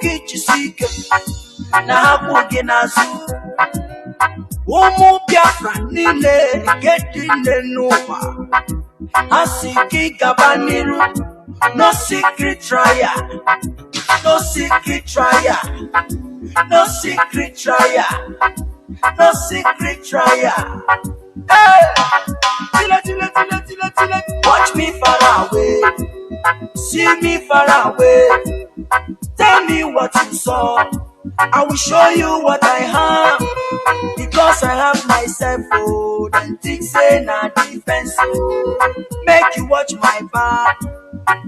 Asiki Chisike Nahabugi Nazu Umu Biafra Nile Gedine Nova Asiki Gabaniru No secret trial No secret trial No secret trial No secret trial Hey! Watch me far away See me far away Tell me what you saw I will show you what I have Because I have myself, oh Then think say na defense, oh Make you watch my back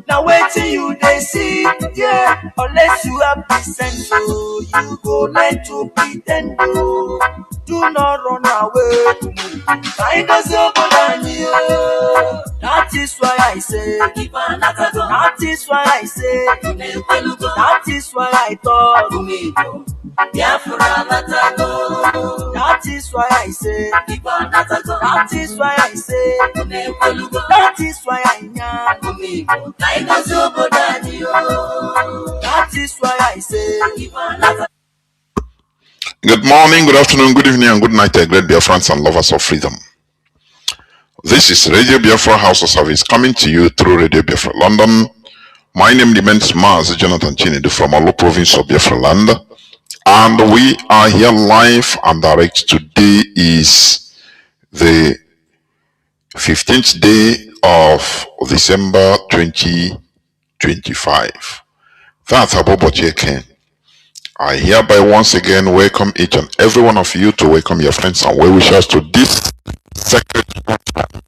Now wait till you they see, yeah Unless you have the sense, oh You go learn to pretend, oh Do not run away I does your body, oh That is why I say That is why I say That is why I thought That is why I say That is why I say That is why I know That is why I say Good morning, good afternoon, good evening, and good night, great Biafrans and lovers of freedom. This is Radio Biafra House of Service coming to you through Radio Biafra London. My name remains Mazi Jonathan Chinedu from Olo province of Biafra land. And we are here live and direct. Today is the 15th day of December 2025. That's Abobocheke. I hereby once again welcome each and every one of you to welcome your friends and well-wishers to this sacred platform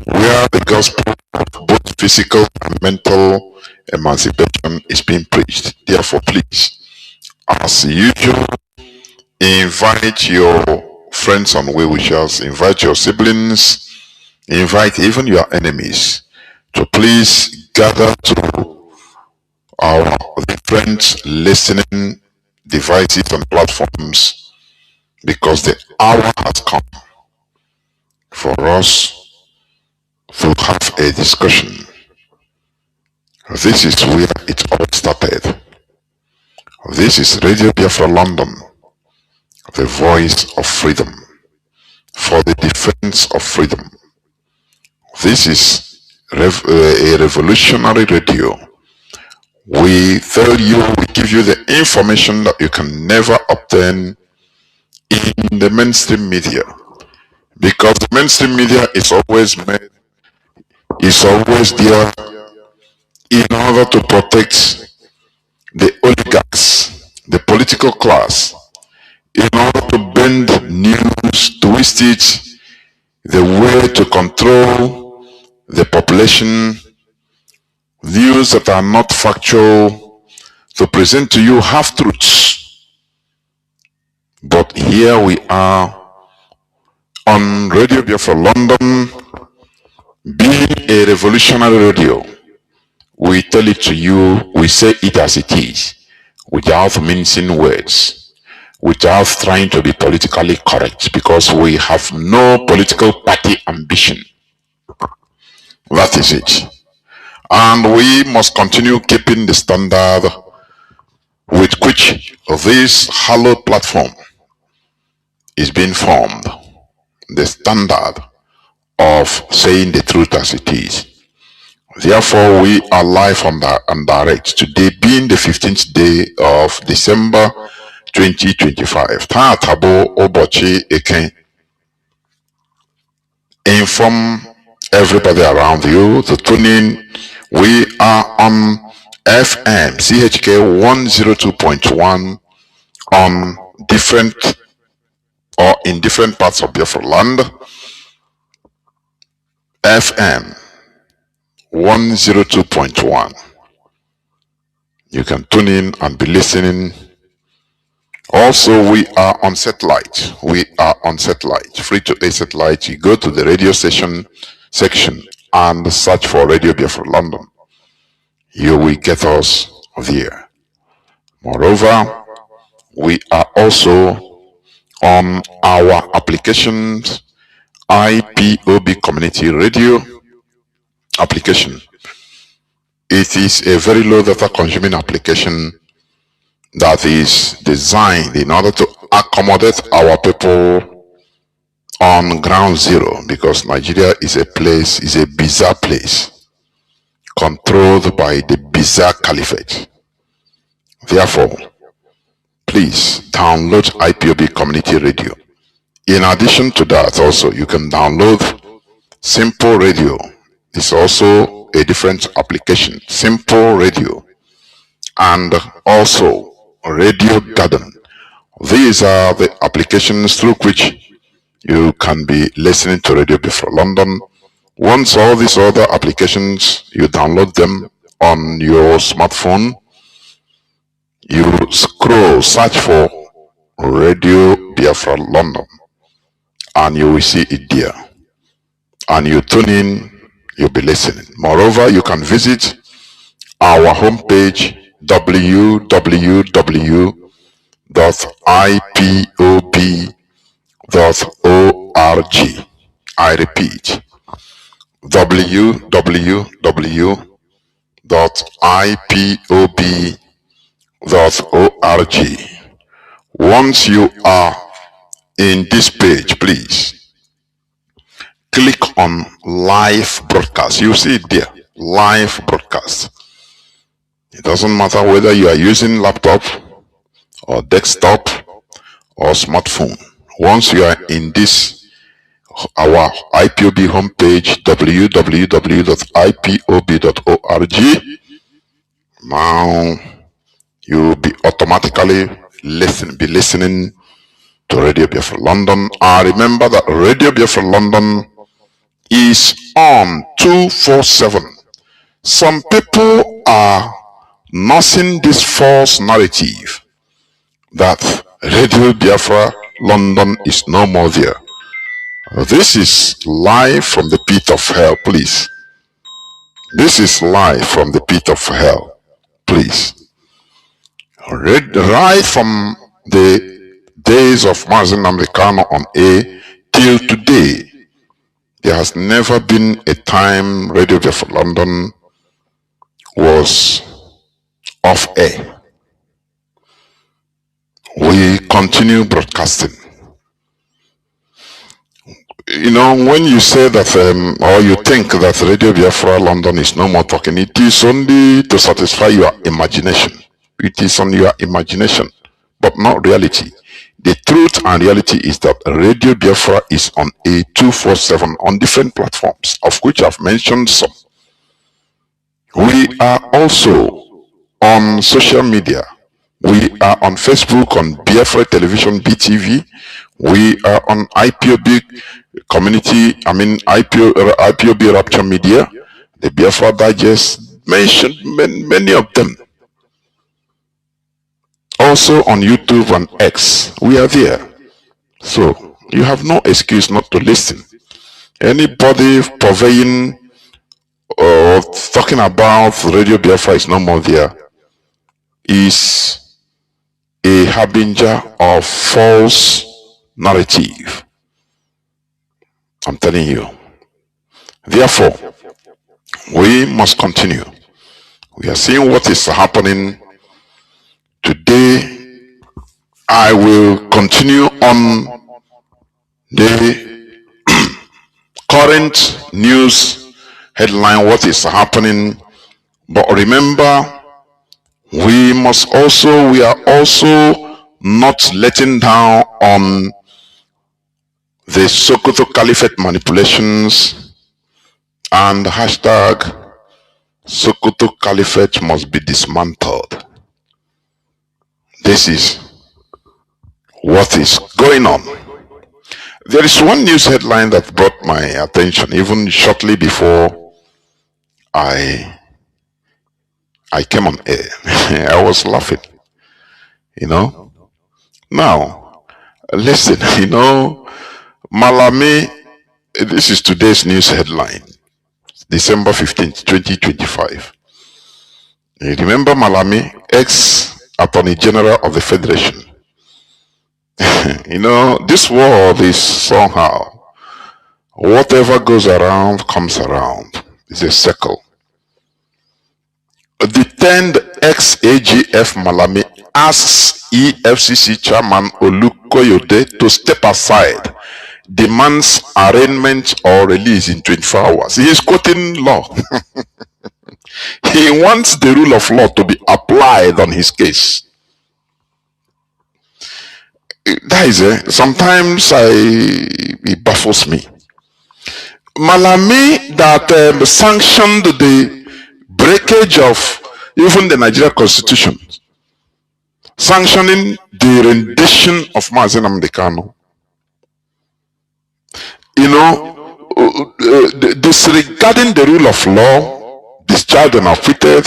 where the gospel of both physical and mental emancipation is being preached. Therefore, please, as usual, invite your friends and well-wishers, invite your siblings, invite even your enemies to please gather to our different listening devices and platforms, because the hour has come for us to have a discussion. This is where it all started. This is Radio Biafra London, the voice of freedom, for the defense of freedom. This is a revolutionary radio. We tell you, we give you the information that you can never obtain in the mainstream media, because the mainstream media is always there in order to protect the oligarchs, the political class, in order to bend news, twist it the way to control the population, views that are not factual, to present to you half-truths. But here we are on Radio Biafra London, being a revolutionary radio. We tell it to you, we say it as it is, without mincing words, without trying to be politically correct, because we have no political party ambition. That is it. And we must continue keeping the standard with which this hallowed platform is being formed, the standard of saying the truth as it is. Therefore, we are live and direct, today being the 15th day of December 2025. Taatabo Obochi Eke. Inform everybody around you to tune in. We are on FM CHK 102.1 on different or in different parts of Biafra land. FM 102.1. You can tune in and be listening. Also, we are on satellite. We are on satellite, free to air satellite. You go to the radio station section and search for Radio Biafra London. You will get us there. Moreover, we are also on our applications, IPOB Community Radio application. It is a very low data consuming application, that is designed in order to accommodate our people on ground zero, because Nigeria is a place, is a bizarre place controlled by the bizarre caliphate. Therefore, please download IPOB Community Radio. In addition to that, also you can download Simple Radio. It's also a different application, Simple Radio, and also Radio Garden. These are the applications through which you can be listening to Radio Biafra London. Once all these other applications, you download them on your smartphone, you scroll, search for Radio Biafra London, and you will see it there. And you tune in, you'll be listening. Moreover, you can visit our homepage, www.ipob.org. I repeat, www.ipob.org. Once you are in this page, please click on live broadcast. You see it there, live broadcast. It doesn't matter whether you are using laptop or desktop or smartphone. Once you are in this, our IPOB homepage, www.ipob.org, now you will be automatically listening to Radio Biafra London. Remember that Radio Biafra London is on 247. Some people are nursing this false narrative that Radio Biafra London is no more there. This is live from the pit of hell, please. This is live from the pit of hell, please. Right from the days of Mazi Nnamdi Kanu on A till today, there has never been a time Radio Biafra London was off air. We continue broadcasting. You know, when you say that, or you think that Radio Biafra London is no more talking, it is only to satisfy your imagination. It is on your imagination, but not reality. The truth and reality is that Radio Biafra is on a 247 on different platforms, of which I've mentioned some. We are also on social media. We are on Facebook, on Biafra Television, BTV. We are on IPOB Community, IPOB Rapture Media, the Biafra Digest, mentioned many of them. Also on YouTube and X, we are there. So you have no excuse not to listen. Anybody purveying or talking about Radio Biafra is no more there is a harbinger of false narrative. I'm telling you. Therefore, we must continue. We are seeing what is happening today. I will continue on the current news headline, what is happening. But remember, we are also not letting down on the Sokoto Caliphate manipulations and hashtag Sokoto Caliphate must be dismantled. This is what is going on. There is one news headline that brought my attention even shortly before I came on air. I was laughing, you know. Now, listen, you know, Malami, this is today's news headline, December 15th, 2025. You remember Malami, ex-Attorney General of the Federation. You know, this world is somehow, whatever goes around comes around. It's a circle. Detained ex-AGF Malami asks EFCC Chairman Olukoyode to step aside, demands arraignment or release in 24 hours. He is quoting law. He wants the rule of law to be applied on his case. That is sometimes it baffles me. Malami that sanctioned the breakage of even the Nigerian constitution, sanctioning the rendition of Mazi Nnamdi Kanu. You know, disregarding the rule of law, discharged and acquitted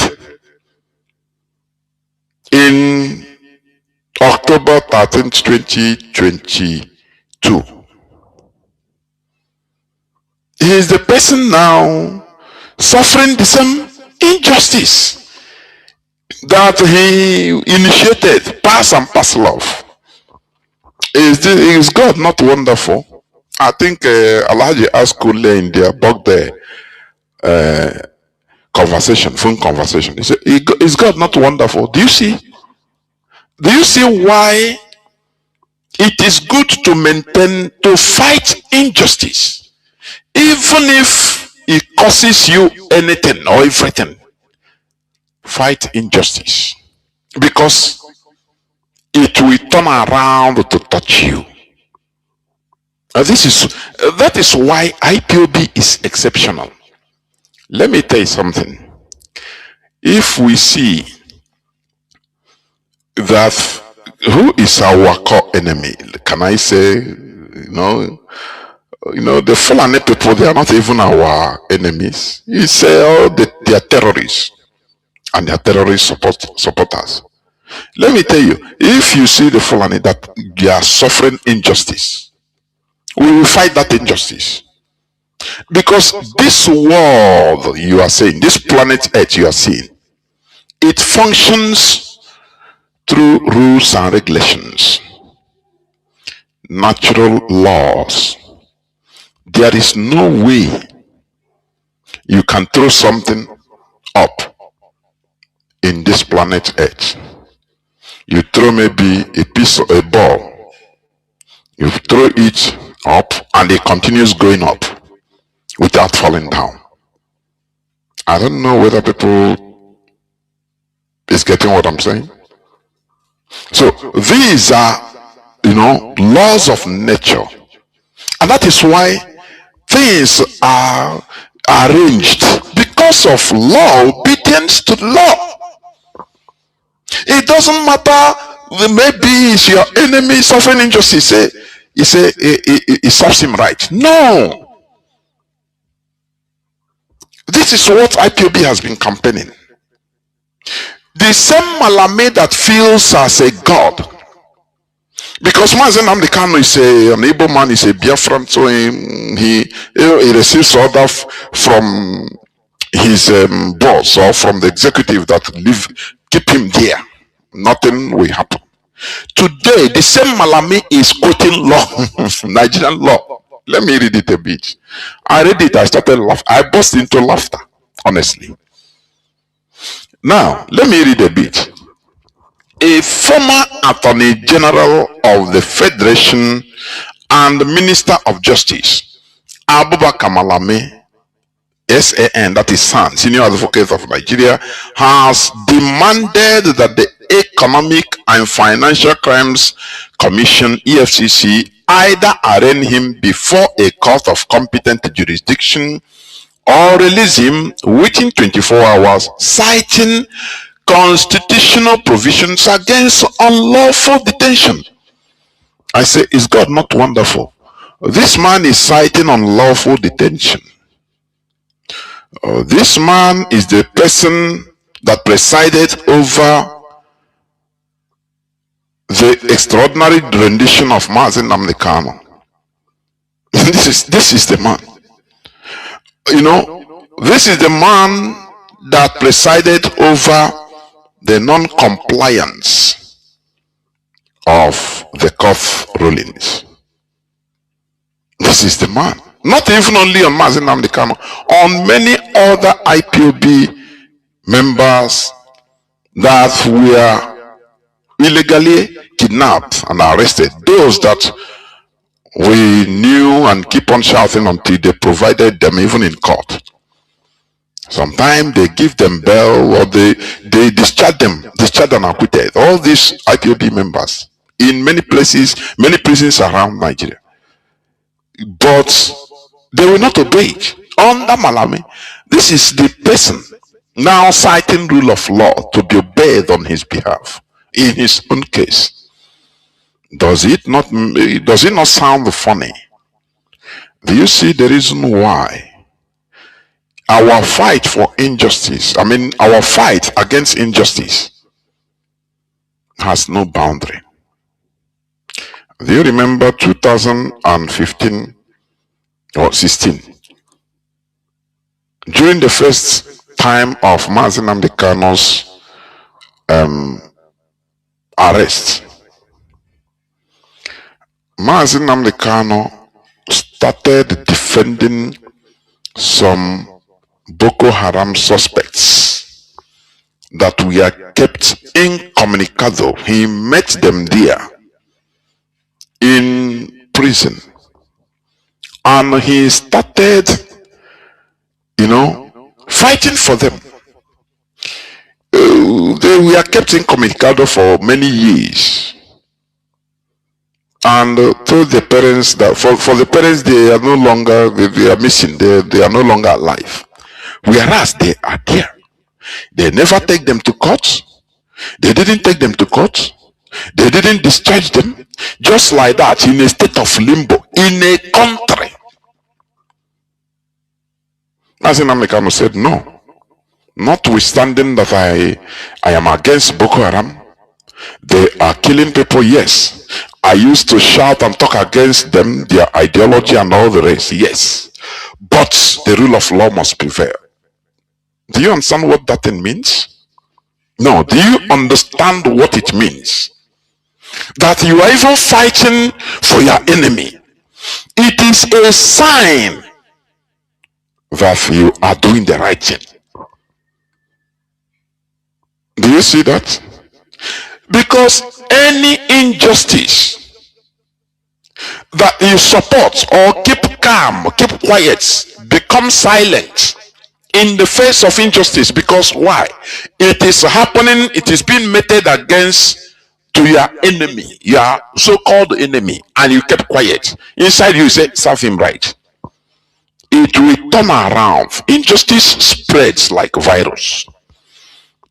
in October 13th, 2022. He is the person now suffering the same injustice that he initiated, pass and parcel of. Is God not wonderful? I think Alhaji asked Kule in their birthday conversation, phone conversation. He said, "Is God not wonderful? Do you see? Do you see why it is good to maintain, to fight injustice, even if it costs you anything or everything? Fight injustice, because it will turn around to touch you." That is why IPOB is exceptional. Let me tell you something. If we see that who is our core enemy, can I say, the Fulani people, they are not even our enemies. You say, they are terrorists, and they are terrorist supporters. Let me tell you, if you see the Fulani that they are suffering injustice, we will fight that injustice. Because this world you are saying, this planet Earth you are seeing, it functions through rules and regulations, natural laws. There is no way you can throw something up in this planet Earth. You throw maybe a piece of a ball, you throw it up and it continues going up without falling down. I don't know whether people is getting what I'm saying. So these are, laws of nature. And that is why things are arranged because of law, obedience to law. It doesn't matter, maybe it's your enemy suffering injustice, it serves him right. No. This is what IPOB has been campaigning. The same Malame that feels as a god, because Mazi Nnamdi Kanu is an Igbo man, is a Biafran, so he receives order from his boss or from the executive that keep him there. Nothing will happen. Today, the same Malame is quoting law, Nigerian law. Let me read it a bit. I read it, I started laughing. I burst into laughter, honestly. Now, let me read a bit. A former Attorney General of the Federation and Minister of Justice, Abubakar Malame, SAN, that is SAN, Senior Advocate of Nigeria, has demanded that the Economic and Financial Crimes Commission, EFCC, either arraign him before a court of competent jurisdiction or release him within 24 hours, citing constitutional provisions against unlawful detention. I say, is God not wonderful? This man is citing unlawful detention. This man is the person that presided over the extraordinary rendition of Mazi Nnamdi Kanu. This is the man. This is the man that presided over the non-compliance of the court rulings. This is the man. Not even only on Mazi Nnamdi Kanu, on many other IPOB members that were illegally kidnapped and arrested those that we knew and keep on shouting until they provided them even in court. Sometimes they give them bail or they discharge them, discharged and acquitted. All these IPOB members in many places, many prisons around Nigeria. But they will not obey it. Under Malami, this is the person now citing rule of law to be obeyed on his behalf in his own case. Does it not sound funny? Do you see the reason why our fight for injustice, our fight against injustice has no boundary? Do you remember 2015 or 16? During the first time of Mazi Nnamdi Kanu's arrest, Mazi Nnamdi Kanu started defending some Boko Haram suspects that were kept incommunicado. He met them there in prison, and he started, fighting for them. They were kept incommunicado for many years, and told the parents that for the parents, they are no longer, they are missing, they are no longer alive, whereas they are there. They never take them to court. They didn't take them to court. They didn't discharge them. Just like that, in a state of limbo, in a country. Mazi Nnamdi Kanu said, no. Notwithstanding that I am against Boko Haram, they are killing people, yes. I used to shout and talk against them, their ideology and all the rest, yes. But the rule of law must prevail. Do you understand what that thing means? No, do you understand what it means? That you are even fighting for your enemy. It is a sign that you are doing the right thing. Do you see that? Because any injustice that you support or keep calm, keep quiet, become silent in the face of injustice, because why? It is happening, it is being meted against to your enemy, your so-called enemy, and you kept quiet. Inside you say, serve him right. It will turn around. Injustice spreads like virus.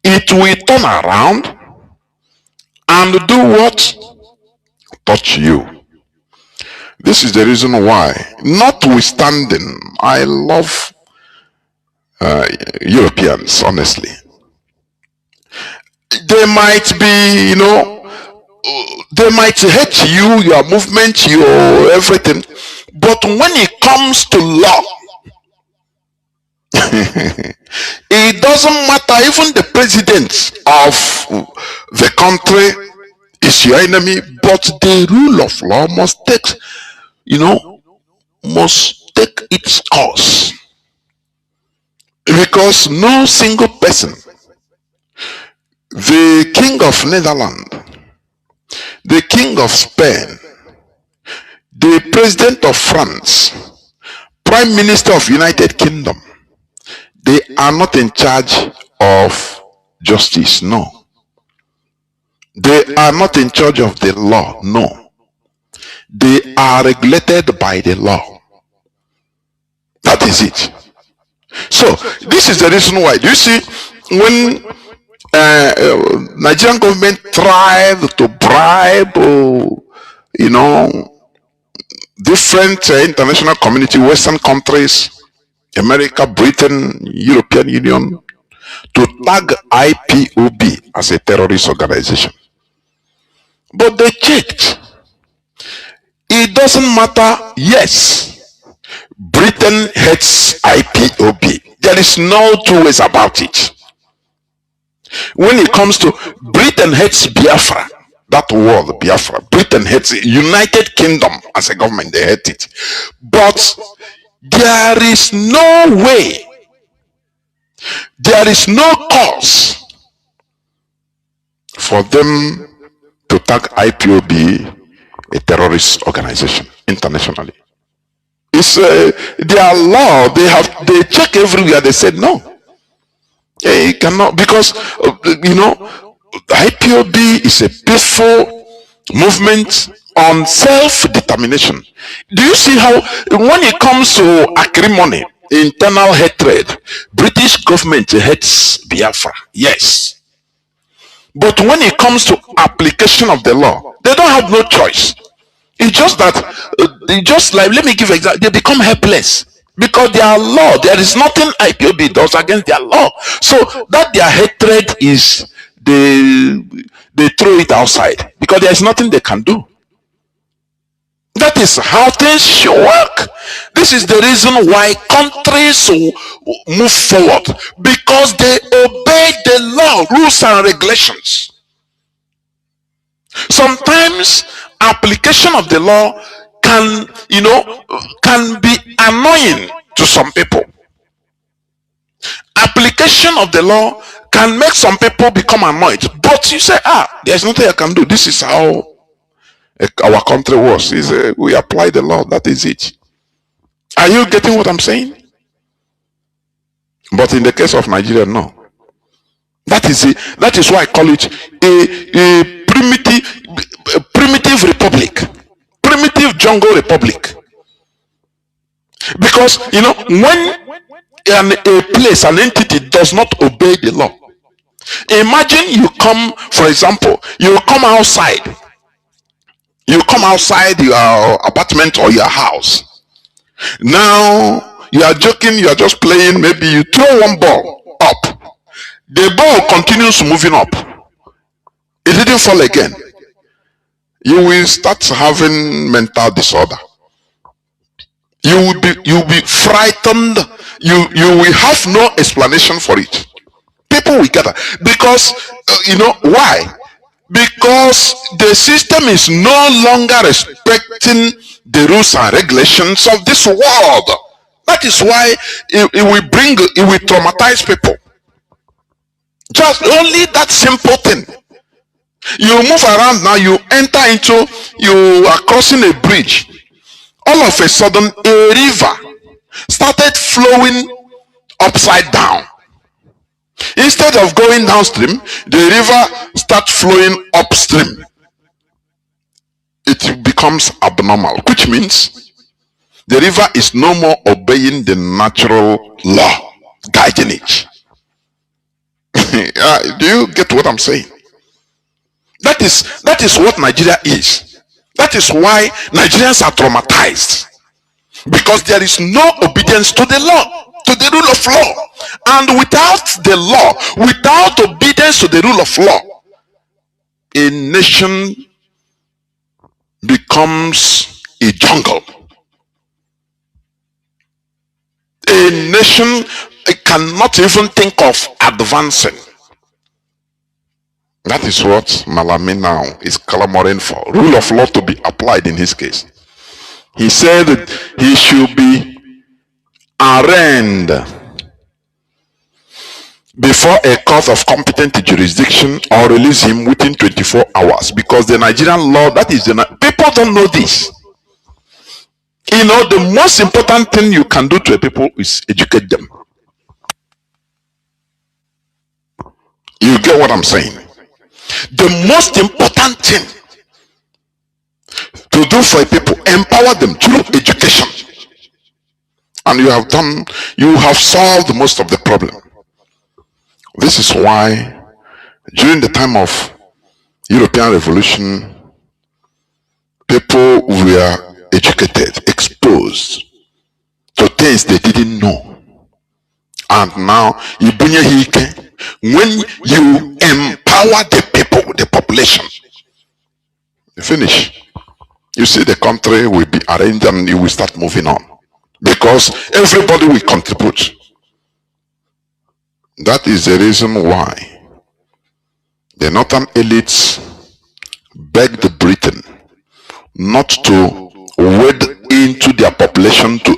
It will turn around and do what? Touch you. This is the reason why, notwithstanding, I love Europeans, honestly. They might be, they might hate you, your movement, your everything, but when it comes to law, it doesn't matter. Even the president of the country is your enemy, but the rule of law must take, must take its course. Because no single person, the king of Netherlands, the king of Spain, the president of France, prime minister of United Kingdom, they are not in charge of justice, no. They are not in charge of the law, no. They are regulated by the law. That is it. So this is the reason why. Do you see, when Nigerian government tried to bribe, different international community, Western countries, America, Britain, European Union, to tag IPOB as a terrorist organization. But they checked. It doesn't matter. Yes, Britain hates IPOB. There is no two ways about it. When it comes to Britain hates Biafra, that word Biafra, Britain hates it. United Kingdom as a government, they hate it. But there is no way, there is no cause for them to tag IPOB a terrorist organization internationally. It's their law. They check everywhere. They said no. You cannot, because IPOB is a peaceful movement on self-determination. Do you see how when it comes to acrimony, internal hatred, British government hates Biafra? Yes. But when it comes to application of the law, they don't have no choice. It's just that, just like, let me give an example, they become helpless. Because their law, there is nothing IPOB does against their law. So that their hatred is, they throw it outside. Because there is nothing they can do. That is how things should work. This is the reason why countries move forward. Because they obey the law, rules and regulations. Sometimes application of the law can be annoying to some people. Application of the law can make some people become annoyed. But you say, there's nothing I can do. This is how our country was. We apply the law. That is it. Are you getting what I'm saying? But in the case of Nigeria, no. That is it. That is why I call it a primitive republic, primitive jungle republic. Because when a place, an entity does not obey the law. Imagine you come, for example, you come outside your apartment or your house. Now you are joking, you are just playing, maybe you throw one ball up. The ball continues moving up. It didn't fall again. You will start having mental disorder. You will be frightened. You will have no explanation for it. People will gather because why? Because the system is no longer respecting the rules and regulations of this world. That is why it will traumatize people. Just only that simple thing. You move around now, you are crossing a bridge. All of a sudden, a river started flowing upside down. Instead of going downstream, the river starts flowing upstream. It becomes abnormal, which means the river is no more obeying the natural law guiding it. Do you get what I'm saying? That is what Nigeria is. That is why Nigerians are traumatized. Because there is no obedience to the law, to the rule of law. And without the law, without obedience to the rule of law, a nation becomes a jungle. A nation cannot even think of advancing. That is what Malami now is clamoring for. Rule of law to be applied in his case. He said that he should be arraigned before a court of competent jurisdiction or release him within 24 hours. Because the Nigerian law, people don't know this. The most important thing you can do to a people is educate them. You get what I'm saying? The most important thing to do for a people, empower them through education. And you have solved most of the problem. This is why during the time of European Revolution, people were educated, exposed to things they didn't know. And now, when you empower the people, the population, you finish. You see the country will be arranged and you will start moving on. Because everybody will contribute. That is the reason why the northern elites begged Britain not to wade into their population to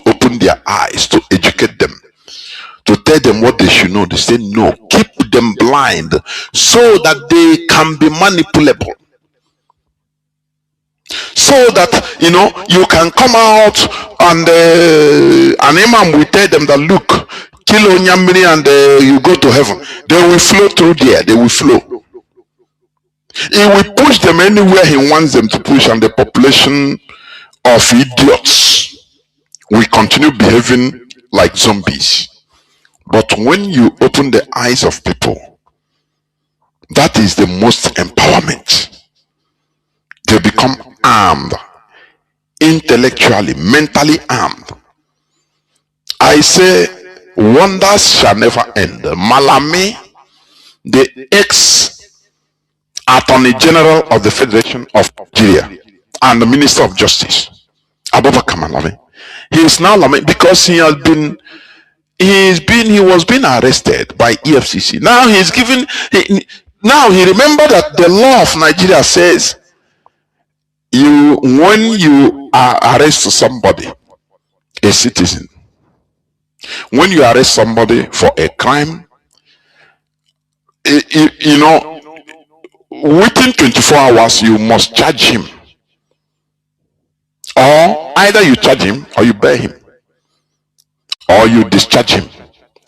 open their eyes, to educate them, to tell tell them what they should know, they say no. Keep them blind so that they can be manipulable. So that you can come out and an imam will tell them that look, kill Onyamiri and you go to heaven. They will flow through there. They will flow. He will push them anywhere he wants them to push, and the population of idiots will continue behaving like zombies. But when you open the eyes of people, that is the most empowerment. They become armed, intellectually, mentally armed. I say, wonders shall never end. Malami, the ex-Attorney General of the Federation of Nigeria and the Minister of Justice, Abubakar Malami, he is now lamenting because he was being arrested by EFCC. Now he remembered that the law of Nigeria says when you arrest somebody, a citizen, when you arrest somebody for a crime, within 24 hours you must charge him, or either you charge him or you bear him, or you discharge him.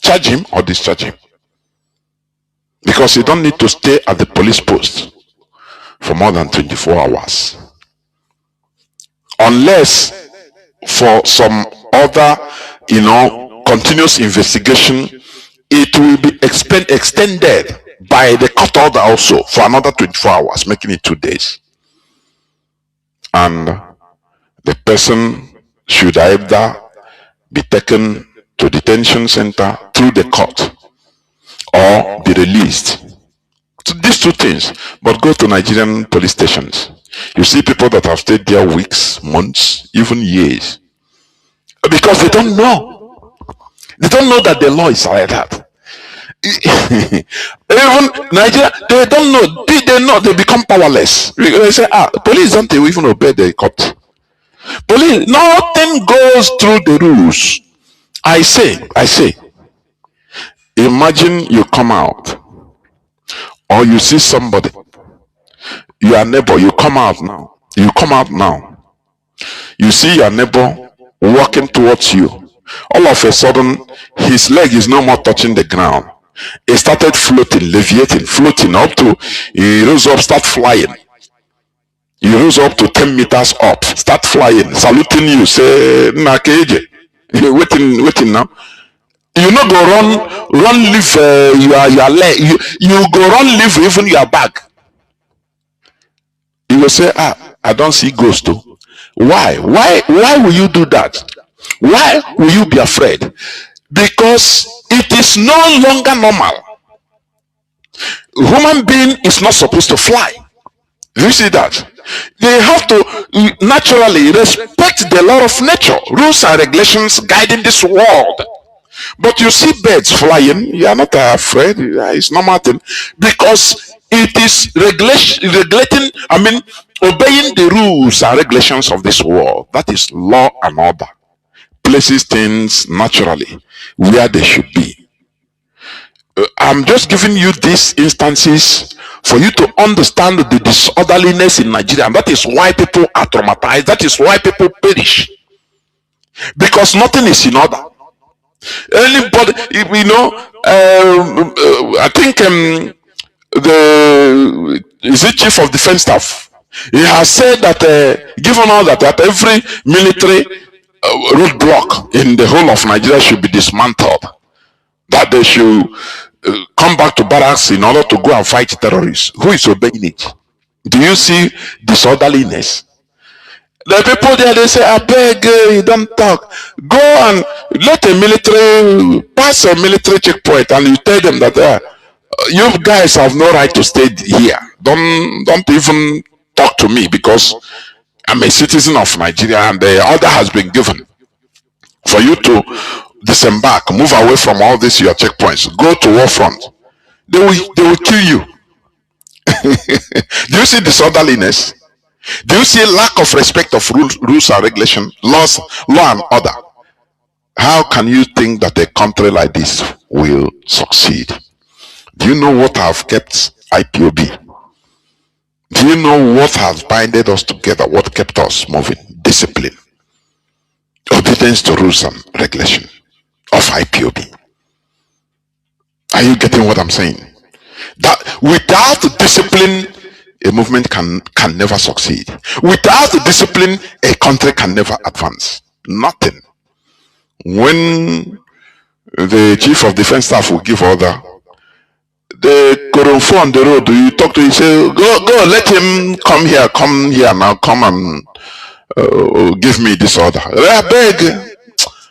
Charge him or discharge him, because you don't need to stay at the police post for more than 24 hours, unless for some other continuous investigation it will be extended by the court order also for another 24 hours, making it 2 days. And the person should either be taken to detention center through the court or be released. So these two things. But go to Nigerian police stations, you see people that have stayed there weeks, months, even years, because they don't know. They don't know that the law is like that. Even Nigeria, they don't know. They know, they become powerless. They say, police don't even obey the court. Police, nothing goes through the rules. I say, imagine you come out, or you see somebody, your neighbor, you come out now. You see your neighbor walking towards you. All of a sudden, his leg is no more touching the ground. He started floating, leviating, floating up to, he rose up, start flying. He rose up to 10 meters up, start flying, saluting you, say, Nakeje, waiting now. You not go run leave your leg. You go run leave even your bag. You will say, I don't see ghost too. Why will you do that? Why will you be afraid? Because it is no longer normal. Human being is not supposed to fly. You see that? They have to naturally respect the law of nature, rules and regulations guiding this world. But you see birds flying, you are not afraid. It's normal thing, because it is obeying the rules and regulations of this world. That is law and order. Places things naturally where they should be. I'm just giving you these instances for you to understand the disorderliness in Nigeria, and that is why people are traumatized. That is why people perish, because nothing is in order. Anybody, I think is it chief of defense staff, he has said that given all that every military roadblock in the whole of Nigeria should be dismantled, that they should come back to barracks in order to go and fight terrorists. Who is obeying it? Do you see disorderliness? The people there, they say, I beg you, don't talk. Go and let a military pass a military checkpoint, and you tell them that you guys have no right to stay here. Don't even talk to me, because I'm a citizen of Nigeria, and the order has been given for you to disembark, move away from all these your checkpoints, go to war front. They will kill you. Do you see disorderliness? Do you see lack of respect of rules and regulation, law and order? How can you think that a country like this will succeed? Do you know what have kept IPOB? Do you know what has binded us together? What kept us moving? Discipline, obedience to rules and regulation of IPOB. Are you getting what I'm saying? That without discipline, a movement can never succeed. Without discipline, a country can never advance. Nothing. When the chief of defense staff will give order, the Koronfo on the road, you talk to him, say, go, let him come here now, come and give me this order.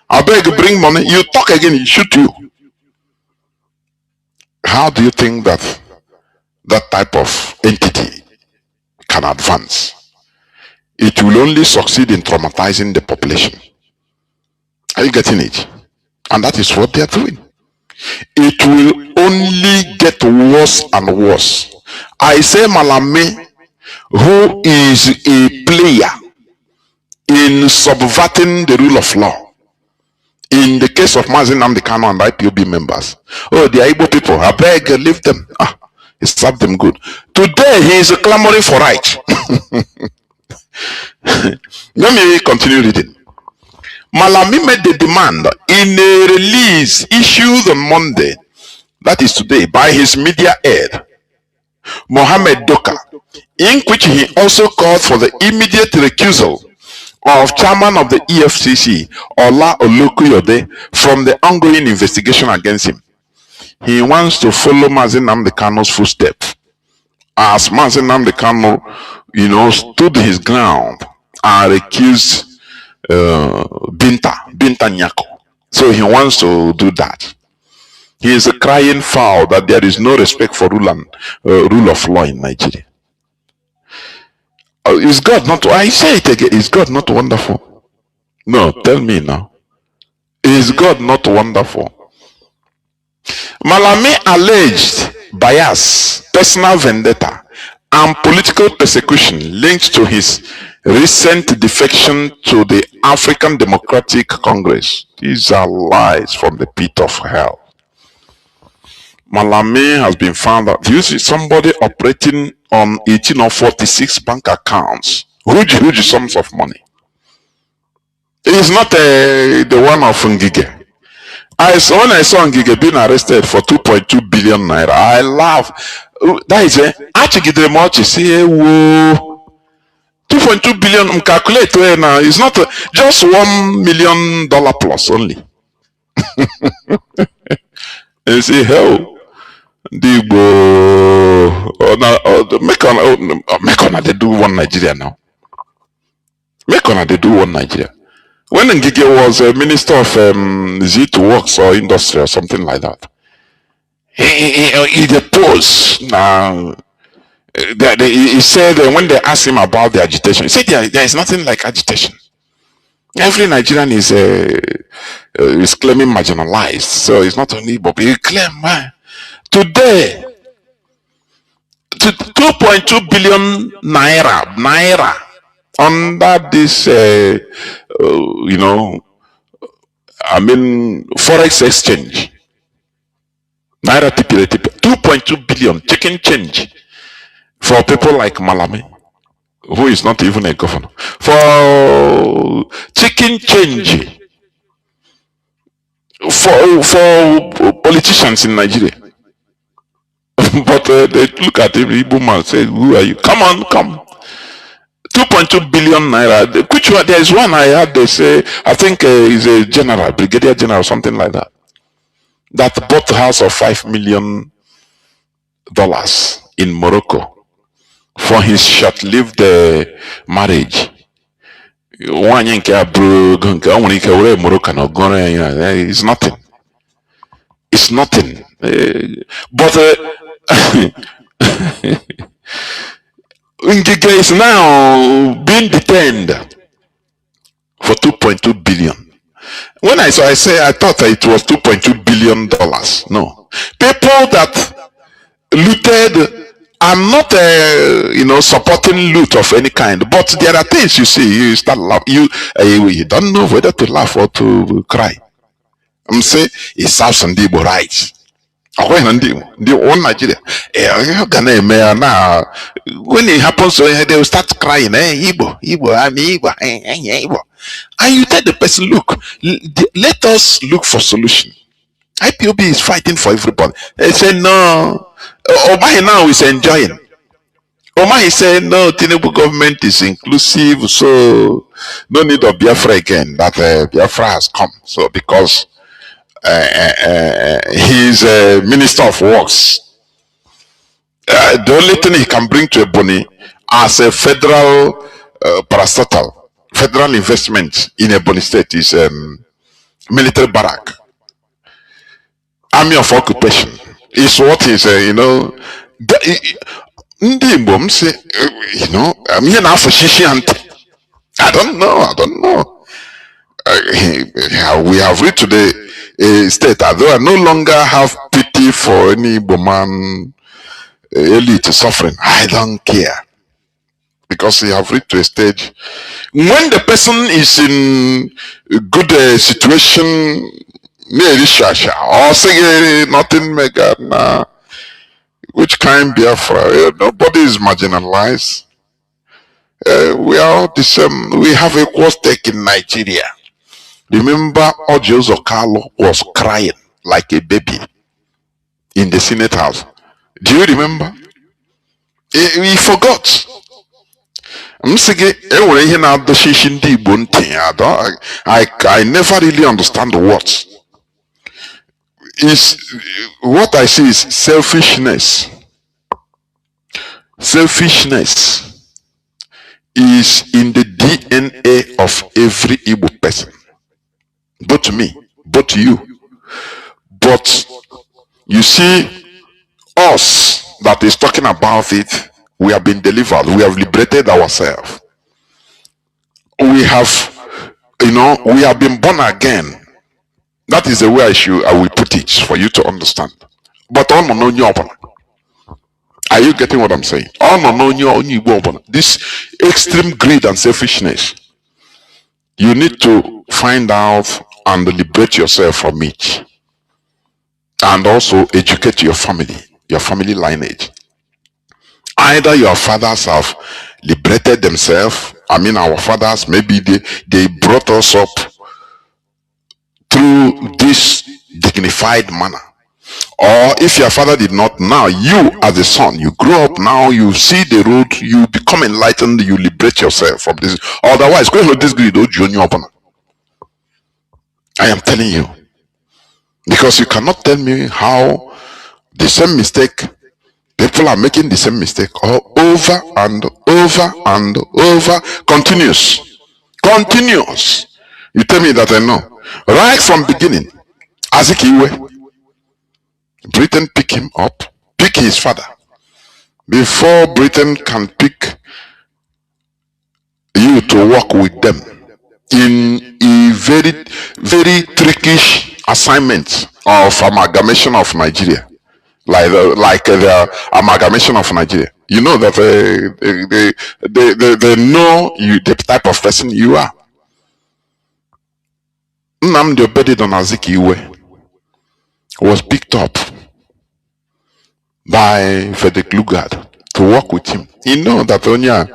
I beg, bring money. You talk again, he shoot you. How do you think that type of entity can advance? It will only succeed in traumatizing the population. Are you getting it? And that is what they are doing. It will only get worse and worse. I say Malame, who is a player in subverting the rule of law. In the case of Mazi, Nnamdi, Kanu and IPOB members, oh, the Igbo people, I beg, leave them. He served them good. Today, he is clamoring for right. Let me continue reading. Malami made the demand in a release issued on Monday, that is today, by his media aide, Mohammed Doka, in which he also called for the immediate recusal of chairman of the EFCC, Ola Olukuyode, from the ongoing investigation against him. He wants to follow Mazi Nnamdi Kanu's footsteps, as Mazi Nnamdi Kanu, stood his ground and recused Binta Nyako. So he wants to do that. He is a crying foul that there is no respect for rule of law in Nigeria. Is God not? I say it again. Is God not wonderful? No, tell me now. Is God not wonderful? Malami alleged bias, personal vendetta, and political persecution linked to his recent defection to the African Democratic Congress. These are lies from the pit of hell. Malami has been found out. You see somebody operating on 18 or 46 bank accounts, huge sums of money. It is not the one of Ngige. When I saw Ngige being arrested for 2.2 billion naira, I laugh. That is actually much. See, 2.2 billion, calculate now. It's not just $1 million plus only. You see, hell. They do one Nigeria now. They do one Nigeria. When Ngige was a minister of Z2 Works or Industry or something like that, he deposed. Now, he said when they asked him about the agitation, he said there is nothing like agitation. Every Nigerian is claiming marginalized, so it's not only but he claim today 2.2 billion naira under this forex exchange. Naira 2.2 billion chicken change for people like Malami, who is not even a governor, for chicken change for politicians in Nigeria. But they look at him, Igbo man, say, who are you? Come on, come. 2.2 billion naira. Which one? There is one I had, they say, I think he's a general, brigadier general, something like that. That bought the house of $5 million in Morocco for his short-lived marriage. It's nothing. It's nothing. But Ngige is now being detained for 2.2 billion. When I thought it was 2.2 billion dollars. No, people that looted. I'm not supporting loot of any kind, but there are things you see. You start laugh. You don't know whether to laugh or to cry. I'm say it serves some Igbo rights. The one Nigeria. Now, when it happens, they will start crying, Igbo, Igbo, I'm Igbo, Igbo. And you tell the person, look, let us look for solution. IPOB is fighting for everybody. They say, no, Obahi now is enjoying. Omahi said, no, Tinubu government is inclusive, so no need of Biafra again, that Biafra has come. So because he's a minister of works, the only thing he can bring to Ebony as a federal parastatal, federal investment in Ebony state is military barrack, army of occupation. Is what is, Ndị Igbo m say, I'm here now for shishi ante. I don't know. We have reached to the state that I no longer have pity for any Igbo man elite suffering. I don't care. Because we have reached to a stage when the person is in a good situation, or say nothing mega, nah. Which kind Biafra? Nobody is marginalized. We are all the same. We have equal stake in Nigeria. Remember, Ojo Zokalo was crying like a baby in the Senate House. Do you remember? He forgot. I never really understand the words. What I see is selfishness. Selfishness is in the DNA of every Igbo person. Both me, both you. But you see, us that is talking about it, we have been delivered, we have liberated ourselves. We have, we have been born again. That is the way I will put it for you to understand. But are you getting what I'm saying? This extreme greed and selfishness, you need to find out and liberate yourself from it. And also educate your family lineage. Either your fathers have liberated themselves, our fathers, maybe they brought us up through this dignified manner. Or if your father did not, now you as a son, you grow up now, you see the road, you become enlightened, you liberate yourself from this. Otherwise, going to this greed, I am telling you. Because you cannot tell me how the same mistake, people are making the same mistake over and over and over, continuous. You tell me that I know. Right from beginning, Azikiwe, Britain pick him up, pick his father. Before Britain can pick you to work with them in a very, very trickish assignment of amalgamation of Nigeria, like the amalgamation of Nigeria. You know that they know you, the type of person you are. Nnamdi Obedidon Azikiwe was picked up by Frederick Lugard to work with him. You know that Onya,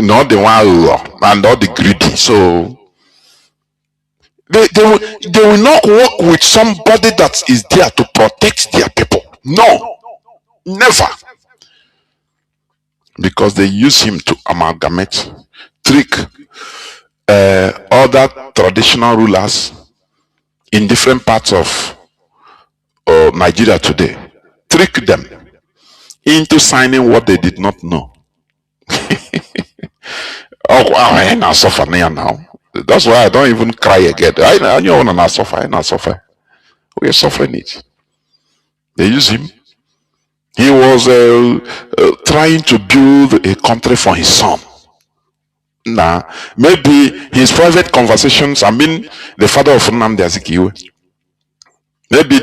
not the one and not the greedy. So they will not work with somebody that is there to protect their people. No, never. Because they use him to amalgamate, trick other traditional rulers in different parts of Nigeria today, trick them into signing what they did not know. I not suffer now. That's why I don't even cry again. I know when I suffer. We are suffering it. They use him. He was trying to build a country for his son. Now, maybe his private conversations, the father of Nnamdi Azikiwe, maybe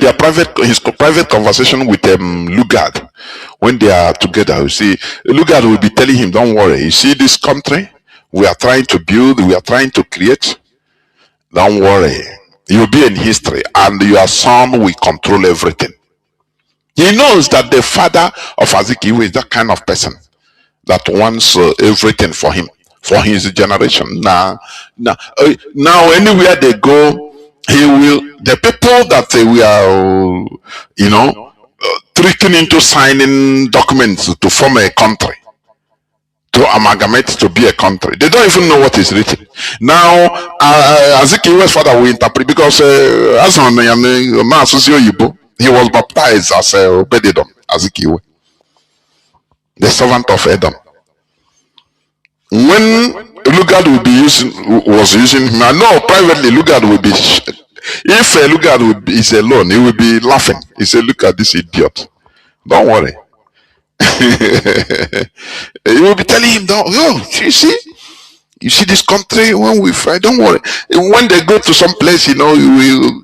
his private conversation with Lugard, when they are together, you see, Lugard will be telling him, don't worry, you see this country we are trying to build, we are trying to create, Don't worry. You'll be in history and your son will control everything. He knows that the father of Azikiwe is that kind of person that wants everything for him, for his generation. Now, anywhere they go, he will. The people that we are, tricking into signing documents to form a country, to amalgamate to be a country, they don't even know what is written. Now, Azikiwe's father will interpret because as on he was baptized as Obededom Azikiwe, the servant of Edom. When Lugard was using him, I know privately Lugard will be. If Lugard is alone, he will be laughing. He said, "Look at this idiot." Don't worry. He will be telling him, "Don't. Oh, you see this country when we fight. Don't worry. When they go to some place, you will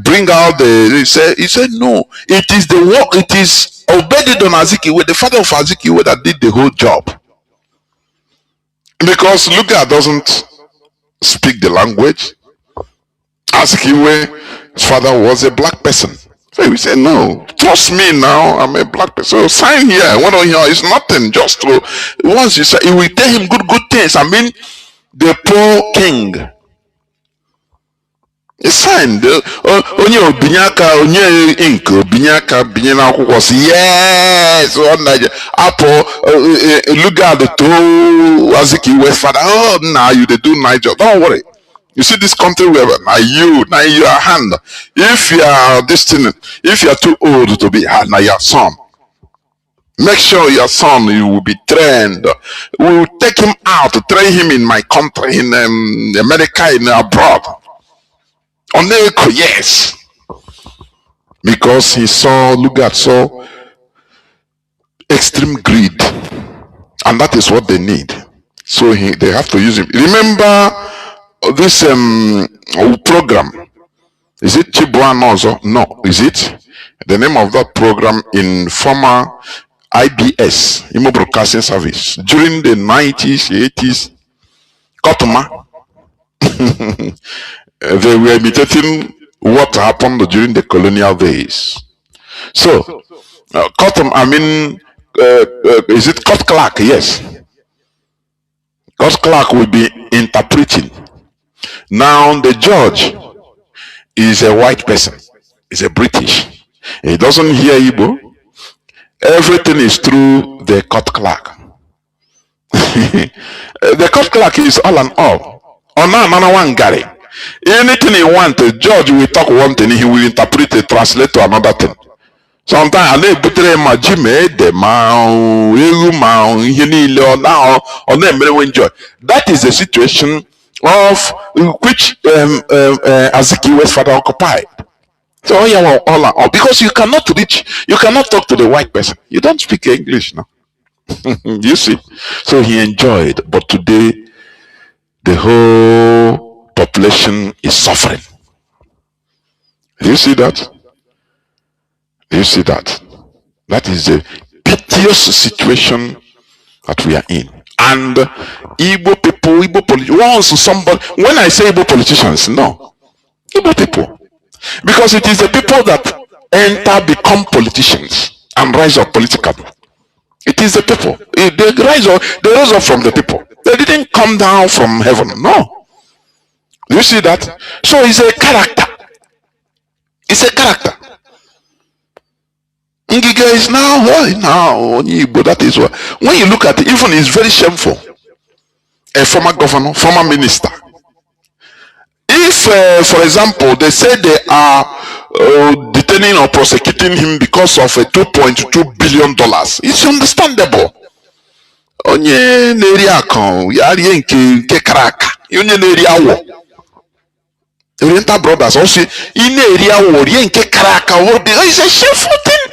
bring out the." He said, "No. It is the work. It is Obededon Azikiwe, the father of Azikiwe, that did the whole job." Because Lugard doesn't speak the language. Azikiwe's father was a black person. So we say, "No, trust me now, I'm a black person. So sign here. What on here is nothing. Just to, once you say, you will tell him good things. I mean, the poor king. He signed. Onye obinyaka, onye ink, obinyaka, binyana was yes. Apple, Lugard to Azikiwe's father. Oh, now you they do nice job. Don't worry. You see this country where now you are hand. If you are destined, if you are too old to be now your son. Make sure your son you will be trained. We will take him out to train him in my country, in America, in abroad. On the yes. Because Lugard saw extreme greed. And that is what they need. So they have to use him. Remember this program? Is it Chibuan also? No. Is it? The name of that program in former IBS, Imo Broadcasting Service, during the 90s, 80s, Kotuma, they were imitating what happened during the colonial days. So, is it Court Clerk? Yes. Court Clerk will be interpreting. Now, the judge is a white person, is a British. He doesn't hear Igbo. Everything is through the court clerk. The court clerk is all and all. Anything he wants, the judge will talk one thing, he will interpret it, translate to another thing. Sometimes that is the situation of which Azikiwe's father occupied. So all because you cannot talk to the white person. You don't speak English now. You see? So he enjoyed, but today the whole population is suffering. Do you see that? Do you see that? That is the piteous situation that we are in. And Igbo people, when I say Igbo politicians, no. Igbo people. Because it is the people that become politicians and rise up politically. It is the people. They rose up from the people. They didn't come down from heaven. No. Do you see that? So it's a character. It's a character. Ngiga is now, but that is what. When you look at it, even it's very shameful. A former governor, former minister. If, for example, they say they are detaining or prosecuting him because of a $2.2 billion, it's understandable. Onye n'eri akon, yari nke karaka, onye n'eri awo. Oriental brothers also in area warrior nke karaka. It's a shameful thing.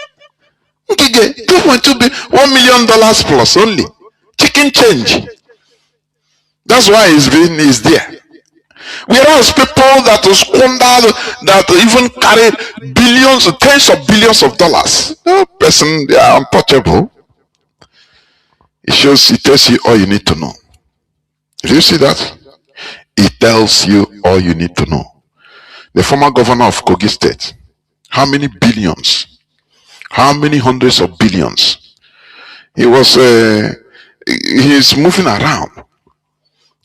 Okay, $2.2 billion, $1 million plus only. Chicken change. That's why is there. Whereas people that squandered, that even carried billions, tens of billions of dollars, no person, they are untouchable. It tells you all you need to know. Do you see that? It tells you all you need to know. The former governor of Kogi State, how many billions, how many hundreds of billions? He was, he's moving around.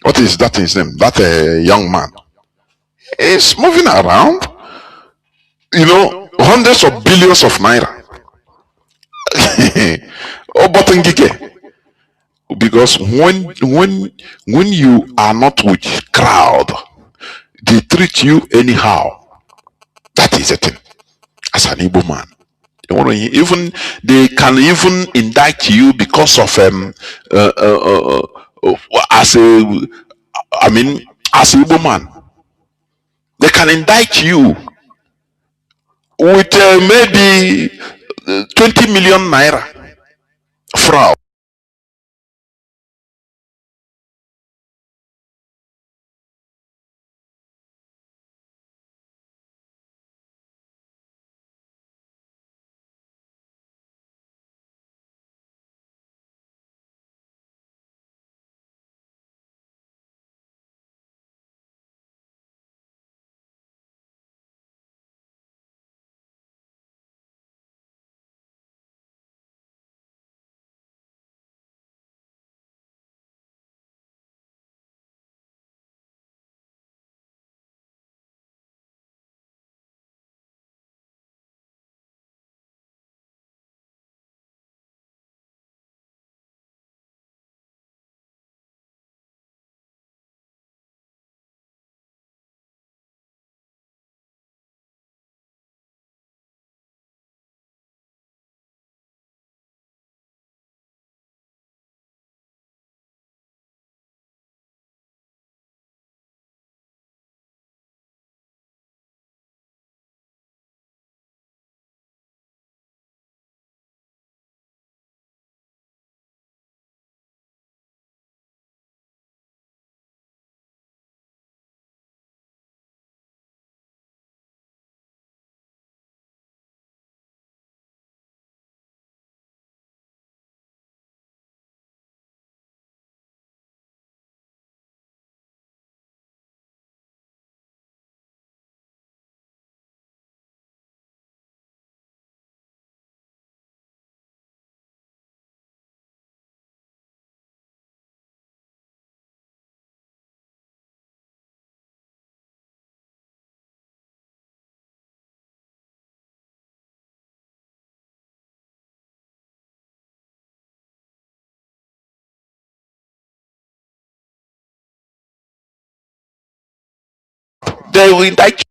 What is that his name? That young man. He's moving around, hundreds of billions of naira. Oh, but Ngige, because when you are not with crowd, they treat you anyhow. That is the thing. As an Igbo man, even they can even indict you because of as a I mean as a Igbo man, they can indict you with maybe 20 million naira fraud. They will indict you.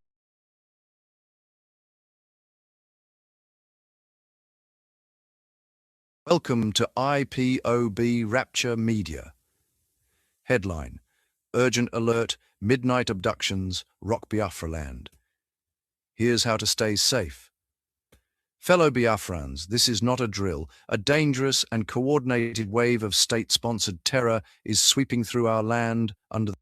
Welcome to IPOB Rapture Media. Headline: Urgent Alert, Midnight Abductions, Rock Biafra Land. Here's how to stay safe. Fellow Biafrans, this is not a drill. A dangerous and coordinated wave of state-sponsored terror is sweeping through our land under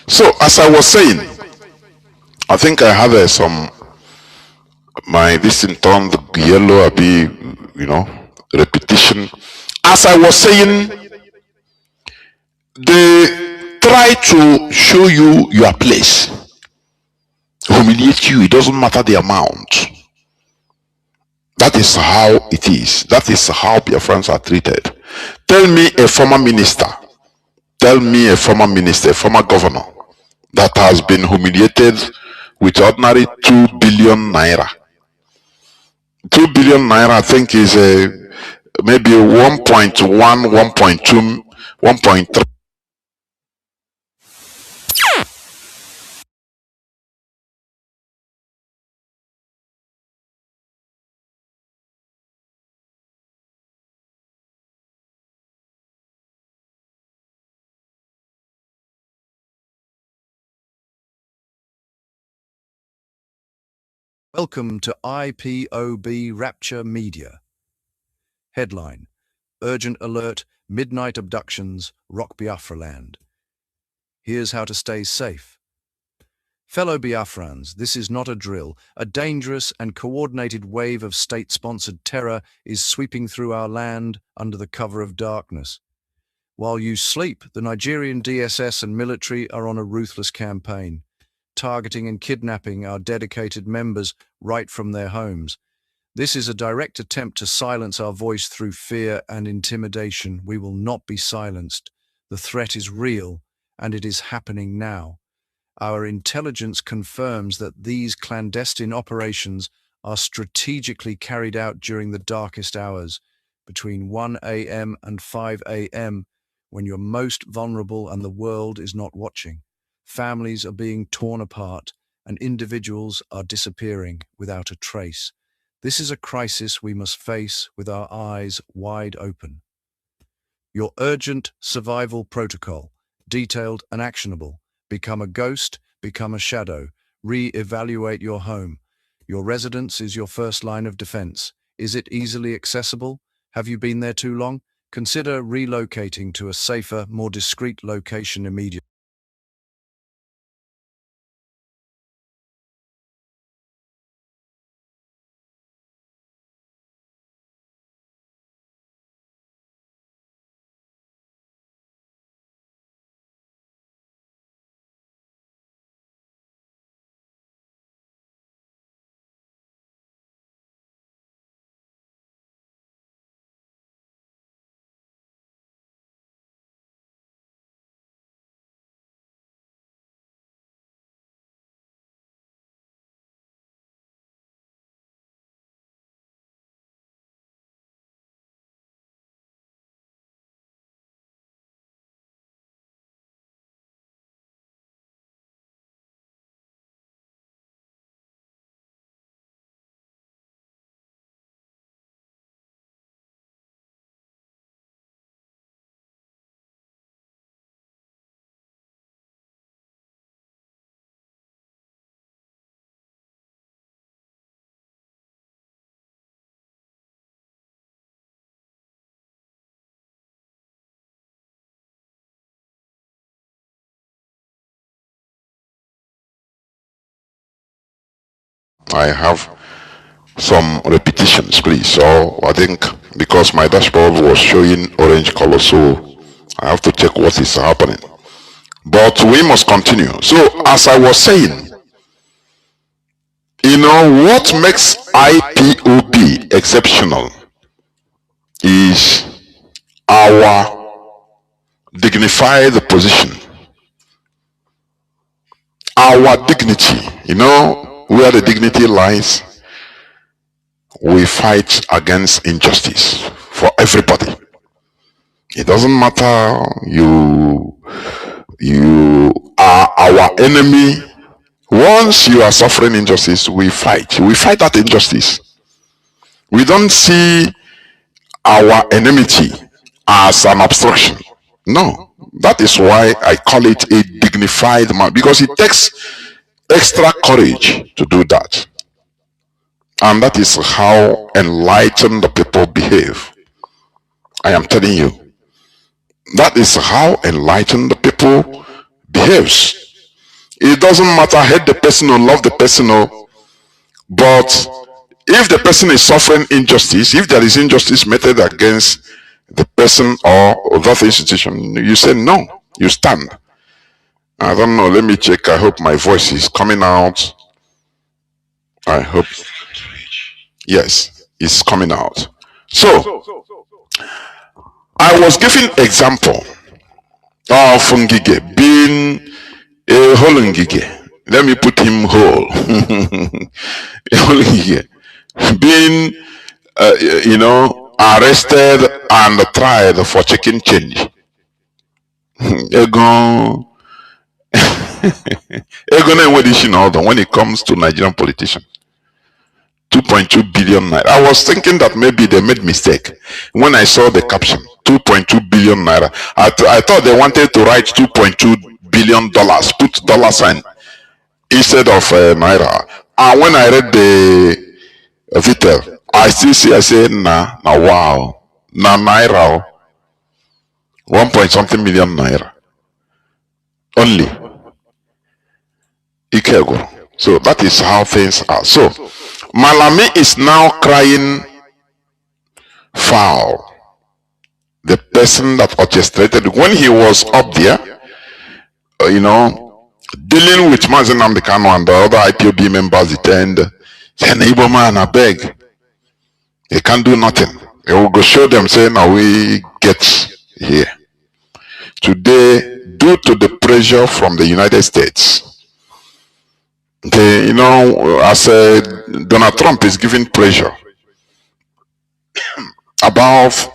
So as I was saying, I think I have some my this in turned yellow, be repetition. As I was saying, they try to show you your place, humiliate you. It doesn't matter the amount. That is how it is. That is how Biafrans are treated. Tell me a former minister, tell me a former minister, a former governor that has been humiliated with ordinary 2 billion naira. 2 billion naira, I think, is maybe 1.1, 1.2, 1.3. Welcome to IPOB Rapture Media. Headline: Urgent Alert, Midnight Abductions, Rock Biafra Land. Here's how to stay safe. Fellow Biafrans, this is not a drill. A dangerous and coordinated wave of state-sponsored terror is sweeping through our land under the cover of darkness. While you sleep, the Nigerian DSS and military are on a ruthless campaign, targeting and kidnapping our dedicated members right from their homes. This is a direct attempt to silence our voice through fear and intimidation. We will not be silenced. The threat is real, and it is happening now. Our intelligence confirms that these clandestine operations are strategically carried out during the darkest hours, between 1 a.m. and 5 a.m., when you're most vulnerable and the world is not watching. Families are being torn apart, and individuals are disappearing without a trace. This is a crisis we must face with our eyes wide open. Your urgent survival protocol, detailed and actionable. Become a ghost, become a shadow. Re-evaluate your home. Your residence is your first line of defense. Is it easily accessible? Have you been there too long? Consider relocating to a safer, more discreet location immediately. I have some repetitions, please. So I think because my dashboard was showing orange color, so I have to check what is happening. But we must continue. So as I was saying, what makes IPOB exceptional is our dignified position, our dignity. Where the dignity lies, we fight against injustice for everybody. It doesn't matter you are our enemy. Once you are suffering injustice, we fight that injustice. We don't see our enmity as an obstruction. No, that is why I call it a dignified man, because it takes extra courage to do that. And that is how enlightened people behave. I am telling you, that is how enlightened people behaves. It doesn't matter, hate the person or love the person, but if the person is suffering injustice, if there is injustice meted against the person or that institution, you say no, you stand. I don't know, let me check. I hope my voice is coming out. I hope, yes, it's coming out. So I was giving example of Ngige being a whole Ngige. Let me put him whole. A whole Ngige being arrested and tried for chicken change. Ego when it comes to Nigerian politicians. 2.2 billion naira. I was thinking that maybe they made mistake when I saw the caption 2.2 billion naira. I thought they wanted to write 2.2 billion dollars, put dollar sign instead of naira. And when I read the Vitel, I still see, I say, wow, naira, 1 point something million naira only. Ikego. So that is how things are. So Malami is now crying foul. The person that orchestrated when he was up there, dealing with Mazi Nnamdi Kanu and the other IPOB members detained, saying, Igbo man, I beg. They can't do nothing. They will go show them, say, now we get here. Today, due to the pressure from the United States, as Donald Trump is giving pressure about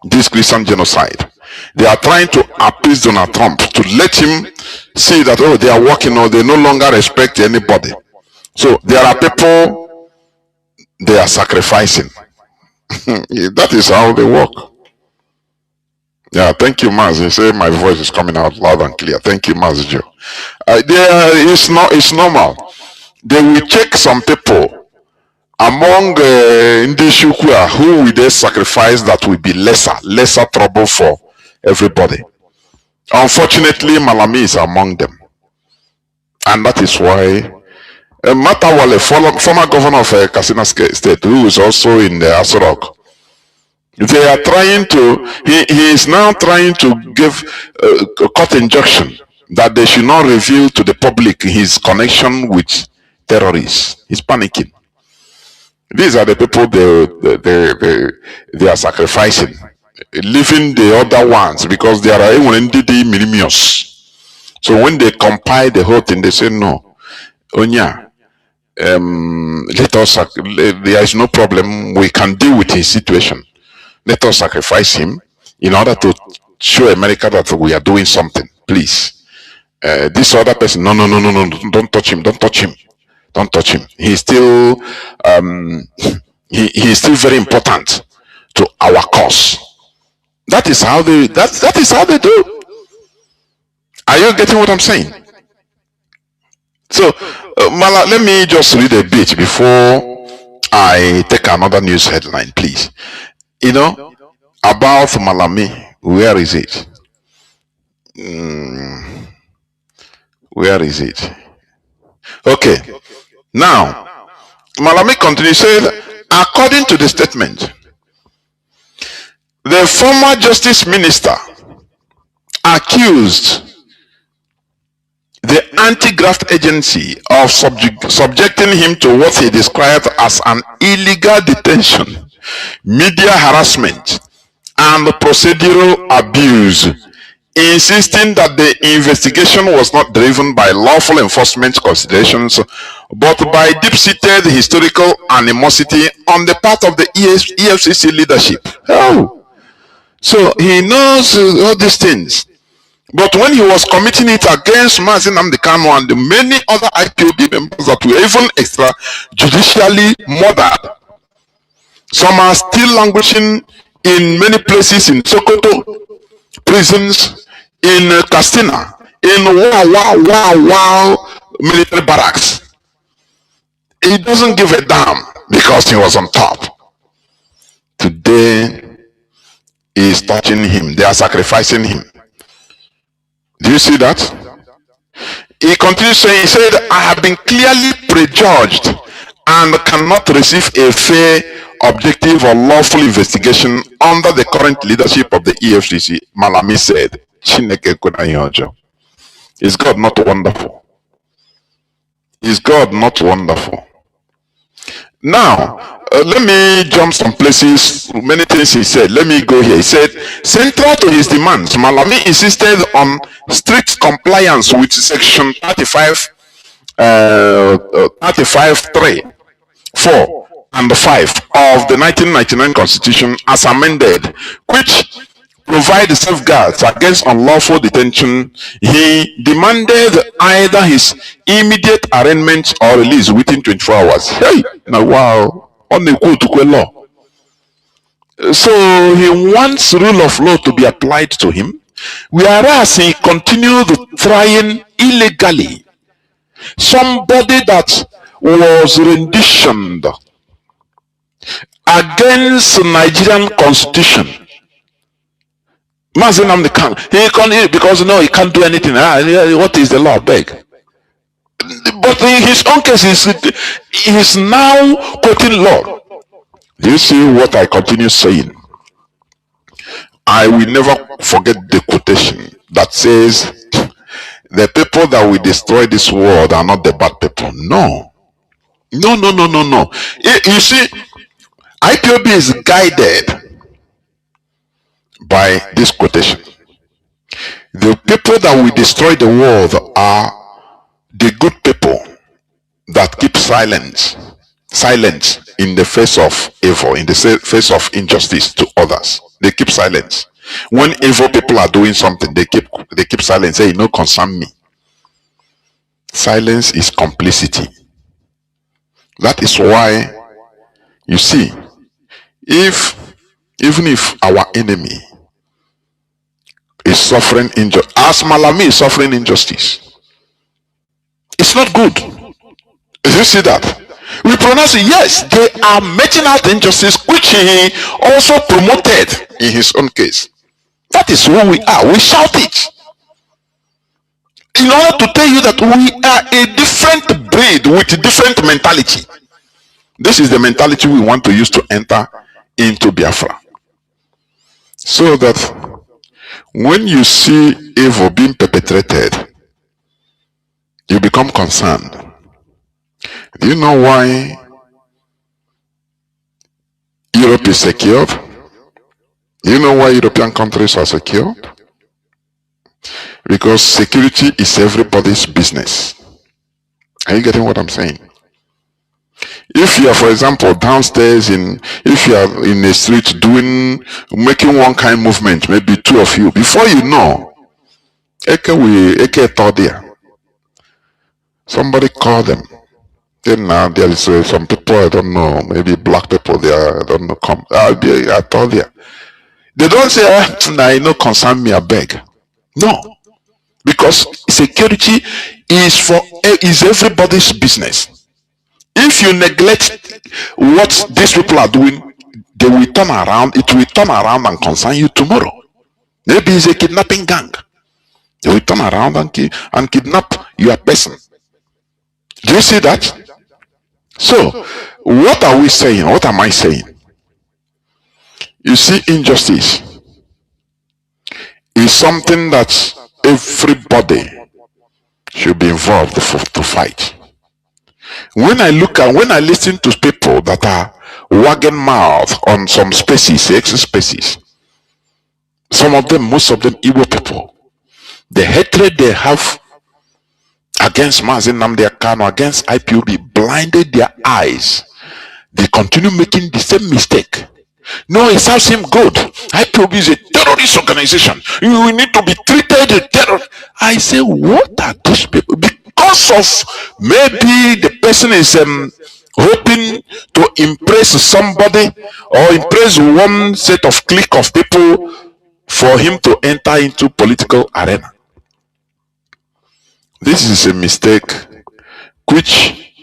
this Christian genocide, they are trying to appease Donald Trump to let him see that, oh, they are working, or they no longer respect anybody. So there are people they are sacrificing. That is how they work. Yeah, thank you, Mazi. Say my voice is coming out loud and clear. Thank you, Mazi Joe. It's normal. They will check some people among Ndishukwa who will they sacrifice that will be lesser trouble for everybody. Unfortunately, Malami is among them. And that is why Matawale, former governor of Katsina State, who is also in the Asorok, they are trying to, he is now trying to give a court injunction that they should not reveal to the public his connection with terrorists. He's panicking. These are the people they are sacrificing, leaving the other ones because they are even minimious. So when they compile the whole thing, they say, no, Onya, let us, there is no problem, we can deal with his situation. Let us sacrifice him in order to show America that we are doing something. Please. This other person, no, don't touch him, don't touch him. Don't touch him. He's still he is still very important to our cause. That is how they that is how they do. Are you getting what I'm saying? So Mala, let me just read a bit before I take another news headline, please. About Malami, where is it? Where is it? Okay. Now, Malami continues, said, according to the statement, the former justice minister accused the anti-graft agency of subjecting him to what he described as an illegal detention, media harassment, and procedural abuse, insisting that the investigation was not driven by lawful enforcement considerations, but by deep-seated historical animosity on the part of the EFCC leadership. Oh, so he knows all these things. But when he was committing it against Mazi Nnamdi Kanu and the many other IPOB members that were even extrajudicially murdered, some are still languishing in many places in Sokoto prisons, in Castina, in military barracks. He doesn't give a damn because he was on top. Today is touching him. They are sacrificing him. Do you see that? He continues saying, he said, I have been clearly prejudged and cannot receive a fair, objective or lawful investigation under the current leadership of the EFCC. Malami said, is God not wonderful? Is God not wonderful? Now, let me jump some places, many things he said. Let me go here. He said, central to his demands, Malami insisted on strict compliance with section 35(3), 4, and 5 of the 1999 Constitution as amended, which provide safeguards against unlawful detention. He demanded either his immediate arraignment or release within 24 hours. Hey, now wow, on the law. So he wants rule of law to be applied to him, whereas he continued trying illegally somebody that was renditioned against Nigerian constitution. Mazi Nnamdi Kanu, he can't, because no, he can't do anything. What is the law? Beg. But in his own case, he's now quoting law. Do you see what I continue saying? I will never forget the quotation that says, the people that will destroy this world are not the bad people. No. No, no, no, no, no. You see, IPOB is guided by this quotation. The people that will destroy the world are the good people that keep silent in the face of evil, in the face of injustice to others. They keep silence. When evil people are doing something, they keep silent, say, no concern me. Silence is complicity. That is why, you see, even if our enemy is suffering injustice, as Malami is suffering injustice, it's not good. Do you see that? We pronounce it, yes, they are making out injustice, which he also promoted in his own case. That is who we are. We shout it in order to tell you that we are a different breed with different mentality. This is the mentality we want to use to enter into Biafra, so that when you see evil being perpetrated, you become concerned. Do you know why Europe is secured? Do you know why European countries are secured? Because security is everybody's business. Are you getting what I'm saying? If you are, for example, downstairs if you are in a street making one kind movement, maybe two of you, before you know, somebody call them. Then now there is some people, I don't know, maybe black people there, I don't know, come. I told you. They don't say, nah, no concern me, I beg. No. Because security is everybody's business. If you neglect what these people are doing, they will turn around, it will turn around and concern you tomorrow. Maybe it's a kidnapping gang. They will turn around and kidnap your person. Do you see that? So, what are we saying? What am I saying? You see, injustice is something that everybody should be involved to fight. When I listen to people that are wagging mouth on some species, ex-species, most of them Igbo people, the hatred they have against Mazi Nnamdi Kanu, against IPOB, blinded their eyes. They continue making the same mistake. No, it sounds him good. IPOB is a terrorist organization. You need to be treated as terror. I say, what are these people? Because of maybe the person is hoping to impress somebody or impress one set of clique of people for him to enter into political arena. This is a mistake which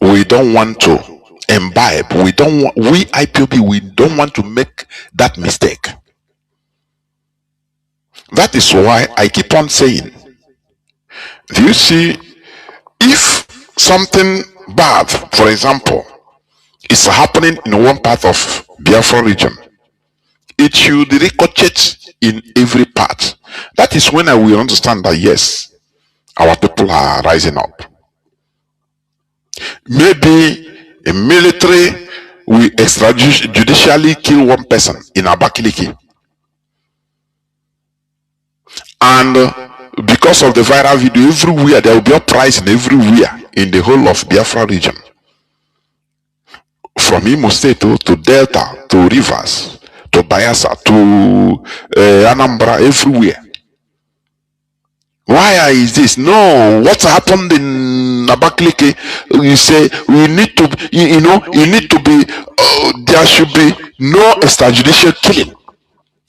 we don't want to imbibe. We IPOB, we don't want to make that mistake. That is why I keep on saying, do you see, if something bad, for example, is happening in one part of Biafra region, it should ricochet in every part. That is when I will understand that yes, our people are rising up. Maybe a military will extrajudicially kill one person in Abakiliki, and because of the viral video, everywhere there will be uprising everywhere in the whole of Biafra region, from Imo State to Delta to Rivers to Bayelsa to Anambra, everywhere. Why is this? No, what happened in Abakaliki? You say we need to, you need to be. There should be no extrajudicial killing.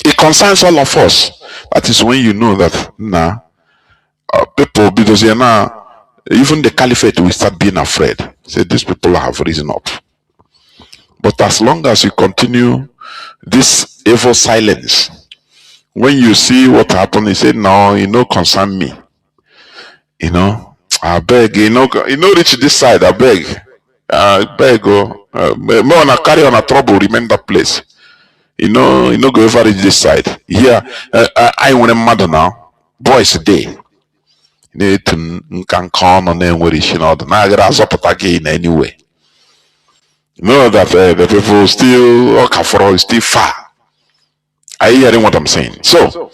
It concerns all of us. That is when you know that people, because even the caliphate will start being afraid. Say, these people have risen up. But as long as you continue this evil silence, when you see what happened, you say, no, you know, concern me. You know, I beg, reach this side, I beg. I beg, more on a carry on a trouble, remain that place. Go ever reach this side. Here, I want a mother now. Boys, day. Can come on and where is she not? Now I got up again anyway. That the people still, Okaforo is still far. Are you hearing what I'm saying? So,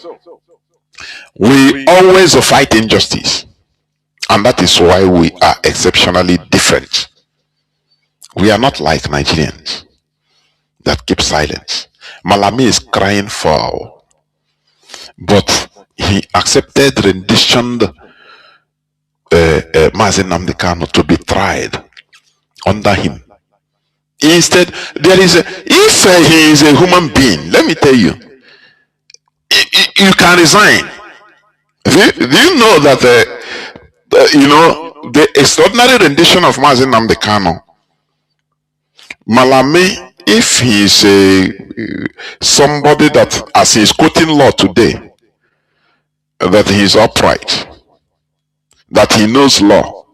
we always fight injustice. And that is why we are exceptionally different. We are not like Nigerians that keep silence. Malami is crying foul, but he accepted rendition Mazi Nnamdi Kanu to be tried under him. Instead, if he is a human being, let me tell you, you can resign. Do you know that the extraordinary rendition of Mazi Nnamdi Kanu, Malami, if he is somebody that, as he is quoting law today, that he is upright, that he knows law.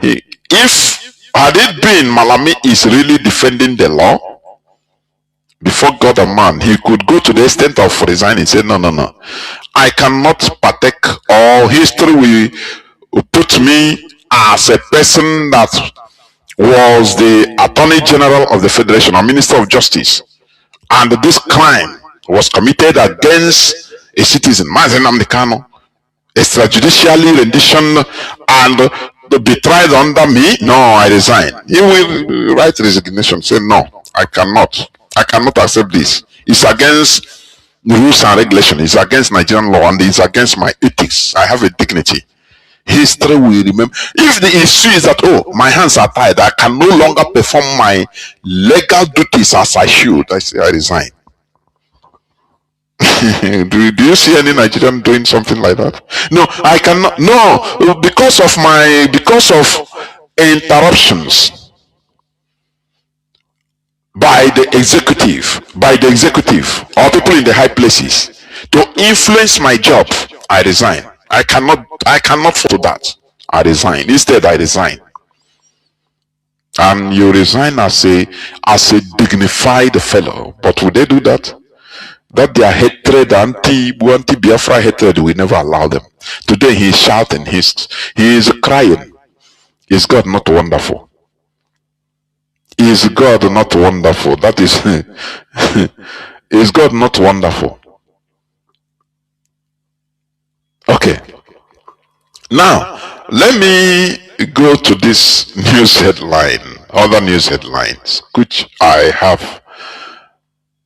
If had it been Malami is really defending the law before God and man, he could go to the extent of resigning and say, no, I cannot partake, or history will put me as a person that was the Attorney General of the Federation or Minister of Justice, and this crime was committed against a citizen, Mazi Nnamdi Kanu, extrajudicially rendition, and to be tried under me. No, I resign. He will write resignation, say, no, I cannot accept this. It's against the rules and regulations. It's against Nigerian law, and it's against my ethics. I have a dignity. History will remember. If the issue is that, oh, my hands are tied, I can no longer perform my legal duties as I should, I say I resign. do you see any Nigerian doing something like that? No, I cannot. No, because of interruptions by the executive or people in the high places to influence my job, I resign. I cannot follow that. I resign. Instead, I resign. And you resign as a dignified fellow. But would they do that? That their hatred, anti-Biafra hatred, we never allow them. Today he is shouting, he is crying. Is God not wonderful? Is God not wonderful? That is, is God not wonderful? Okay. Now, let me go to this news headline, other news headlines, which I have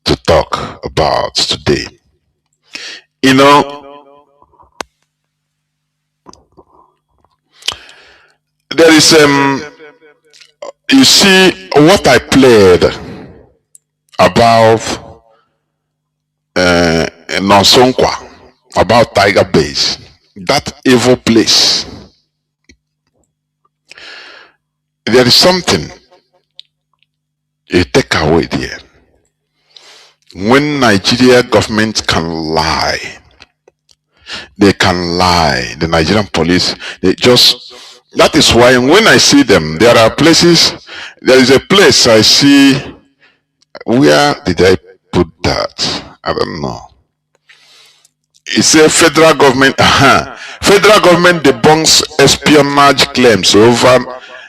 to talk about today. There is you see what I played about Nonsonkwa, about Tiger Base, that evil place. There is something you take away there. When Nigeria government can lie, they can lie. The Nigerian police, that is why when I see them, there are places, there is a place I see, where did I put that? I don't know. It's a federal government, federal government debunks espionage claims over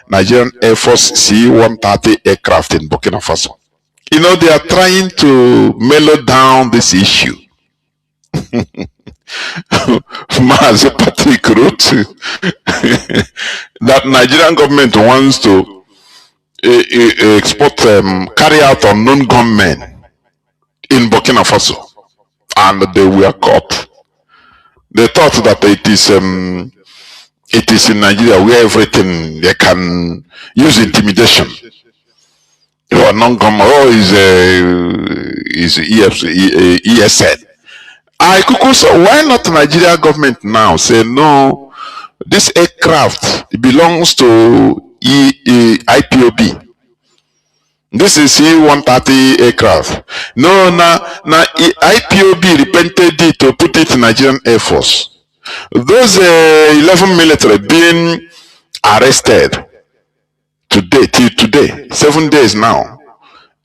Nigerian Air Force C-130 aircraft in Burkina Faso. They are trying to mellow down this issue. Mazi Patrick wrote that Nigerian government wants to export, carry out unknown gunmen in Burkina Faso, and they were caught. They thought that it is in Nigeria where everything they can use intimidation. Or non-gunmen, is ESN. I could say, why not Nigeria government now say no? This aircraft belongs to IPOB. This is C-130 aircraft. No, IPOB repented it to put it in Nigerian Air Force. Those 11 military being arrested today, till today, 7 days now.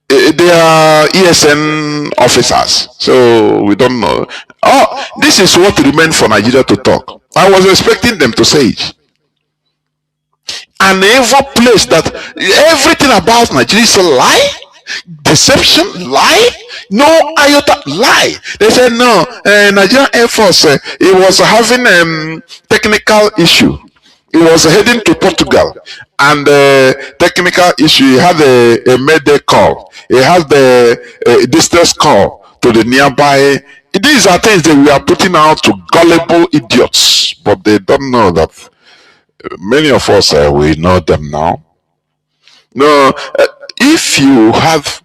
They are ESN officers, so we don't know. Oh, this is what remained for Nigeria to talk. I was expecting them to say it. An evil place that everything about Nigeria is a lie, deception, lie, no iota lie. They said no, Nigerian Air Force, it was having technical issue. He was heading to Portugal, and technical issue. He had a mayday call. He had the distress call to the nearby. These are things that we are putting out to gullible idiots, but they don't know that many of us we know them now. No, if you have,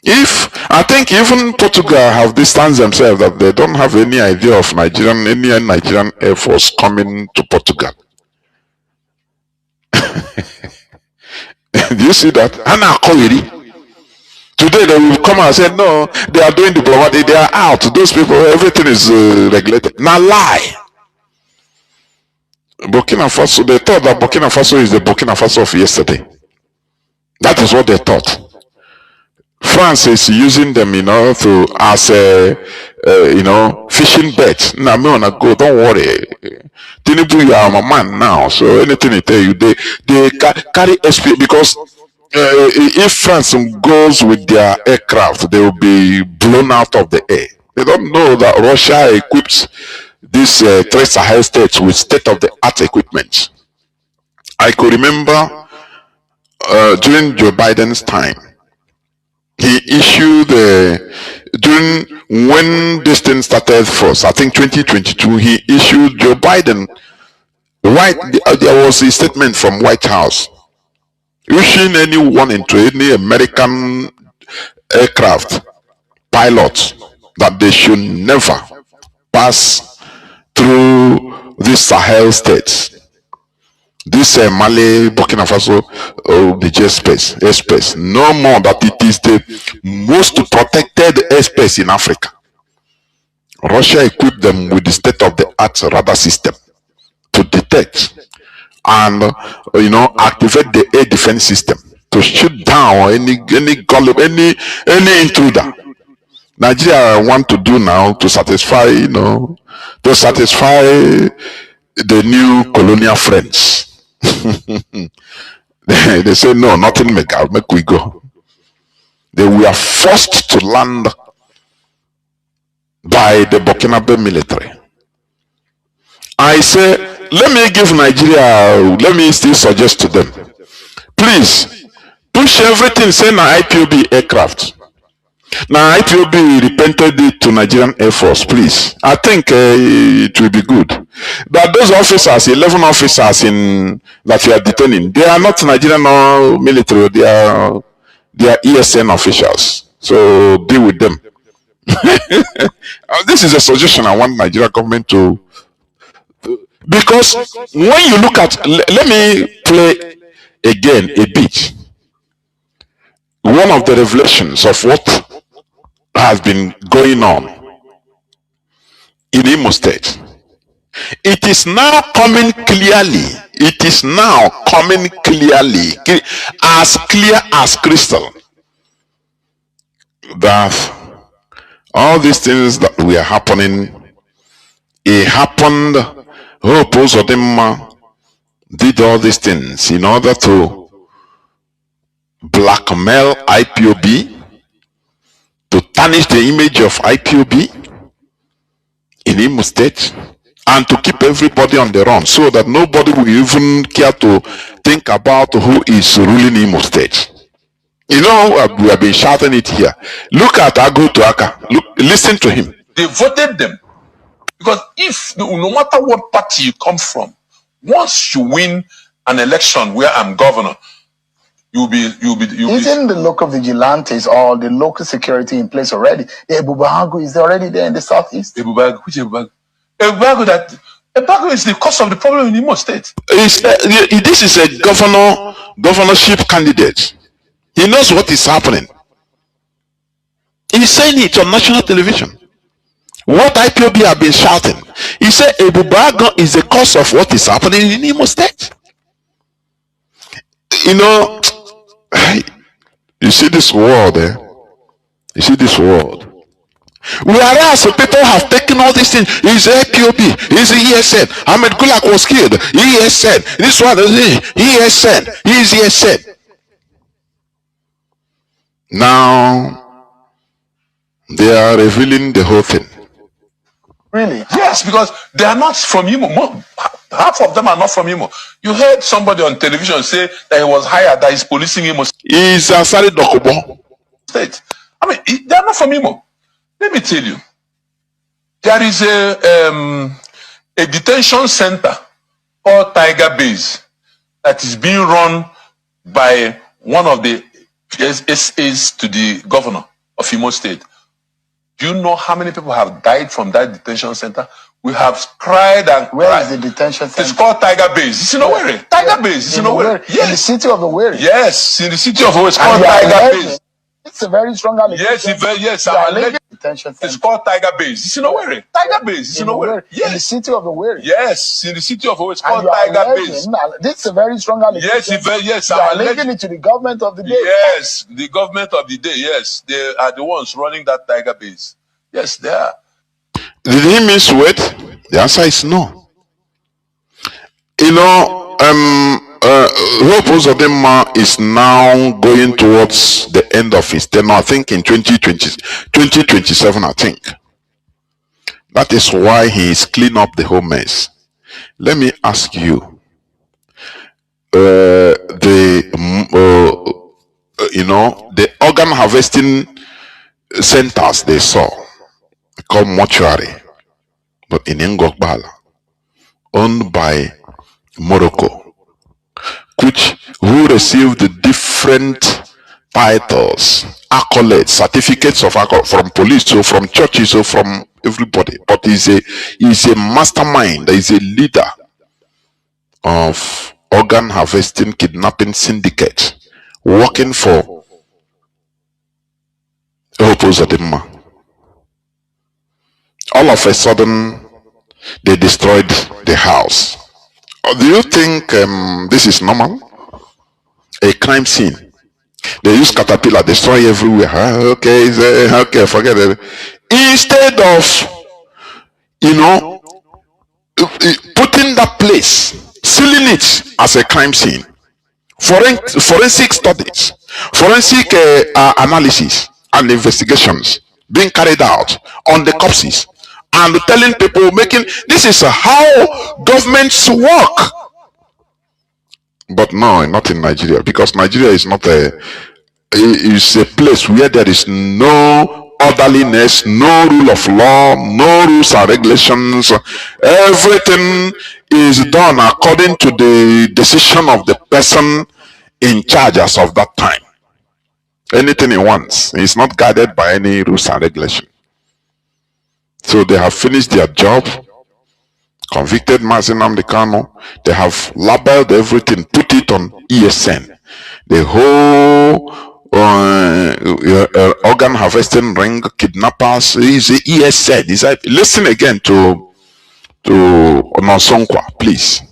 if I think even Portugal have distanced themselves that they don't have any idea of any Nigerian Air Force coming to Portugal. Do you see that? Anna Koiri. Today they will come and say no, they are doing diplomacy, they are out. Those people, everything is regulated. Now lie. Burkina Faso, they thought that Burkina Faso is the Burkina Faso of yesterday. That is what they thought. France is using them, to as fishing bait. Now me wanna go, don't worry. Tinubu, you are my man now, so anything they tell you, they carry SP because if France goes with their aircraft, they will be blown out of the air. They don't know that Russia equips these three Sahel states with state-of-the-art equipment. I could remember during Joe Biden's time, he issued during when this thing started first, I think 2022, he issued Joe Biden. There was a statement from White House issuing anyone into any American aircraft pilots that they should never pass through these Sahel states, this Mali, Burkina Faso, Niger airspace. No more that it is the most protected airspace in Africa. Russia equipped them with the state-of-the-art radar system to detect and activate the air defense system to shoot down any intruder. Nigeria want to do now to satisfy the new colonial friends. They say no, nothing make we go. They were forced to land by the Burkinabe military. I say, let me give Nigeria, let me still suggest to them, please push everything, say na IPOB aircraft. Now IPOB repented it to Nigerian Air Force, please. I think it will be good. But those officers, 11 officers that you are detaining, they are not Nigerian military, they are ESN officials. So deal with them. This is a suggestion I want Nigerian government to, because when you look at, let me play again a bit. One of the revelations of what has been going on in Imo State. It is now coming clearly. It is now coming clearly, as clear as crystal, that all these things that were happening, it happened. Hope Uzodimma did all these things in order to blackmail IPOB, to tarnish the image of IPOB in Imo State, and to keep everybody on the run so that nobody will even care to think about who is ruling Imo State. We have been shouting it here. Look at Ago to Aka. Listen to him. They voted them because if no matter what party you come from, once you win an election where I'm governor, you'll be. Isn't the local vigilantes or the local security in place already? The Ebubahagu is already there in the southeast. Ebubahagu, which Ebubahagu? Ebubahagu that Embargo is the cause of the problem in Imo State. This is a governorship candidate. He knows what is happening. He's saying it on national television. What IPOB have been shouting. He said Ebubagan is the cause of what is happening in Imo State. You know, you see this world, eh? You see this world. Whereas people have taken all these things. He's IPOB, he's ESN. Ahmed Gulak was killed. ESN. This one is ESN. He's ESN. Now they are revealing the whole thing. Really? Yes, because they are not from Imo. Half of them are not from Imo. You heard somebody on television say that he was hired, that he's policing Imo He's Asari Dokubo State. I mean, they are not from Imo. Let me tell you, there is a detention center called Tiger Base that is being run by one of the SAs to the governor of Imo State. Do you know how many people have died from that detention center? We have cried and cried. Where is the detention center? It's called Tiger Base. It's in Owerri. Tiger Base. It's in Owerri. Yes. In the city of Owerri. Yes, in the city of Owerri. It's called Tiger Base. It's a very strong allegation. Yes. Detention center. It's called Tiger Base. It's in Owerri. Tiger Base. It's in Owerri. Yes. In the city of Owerri. Yes, in the city of Owerri. It's called Tiger Base. This is a very strong allegation. Yes. You are linking it to the government of the day. Yes, the government of the day. Yes, they are the ones running that Tiger Base. Yes, they are. Did he mean sweat? The answer is no. You know, Hope Uzodinma is now going towards the end of his tenure, I think in 2027, I think. That is why he is cleaning up the whole mess. Let me ask you, the organ harvesting centers they saw, called mortuary, but in Ngogbala, owned by Morocco, who received different titles, accolades, certificates of accolades from police, so from churches, so from everybody. But he's a mastermind, he's a leader of organ harvesting kidnapping syndicate working for Hope Uzodinma. All of a sudden, they destroyed the house. Do you think this is normal? A crime scene. They use caterpillar, destroy everywhere. Okay, forget it. Instead of, putting that place, sealing it as a crime scene, forensic studies, forensic analysis and investigations being carried out on the corpses, and telling people, this is how governments work. But no, not in Nigeria, because Nigeria is not is a place where there is no orderliness, no rule of law, no rules and regulations. Everything is done according to the decision of the person in charge as of that time. Anything he wants. He's not guided by any rules and regulations. So they have finished their job, convicted Mazi Nnamdi Kanu. They have labeled everything, put it on ESN. The whole organ harvesting ring, kidnappers, is ESN. Listen again to Nonsonkwa, please.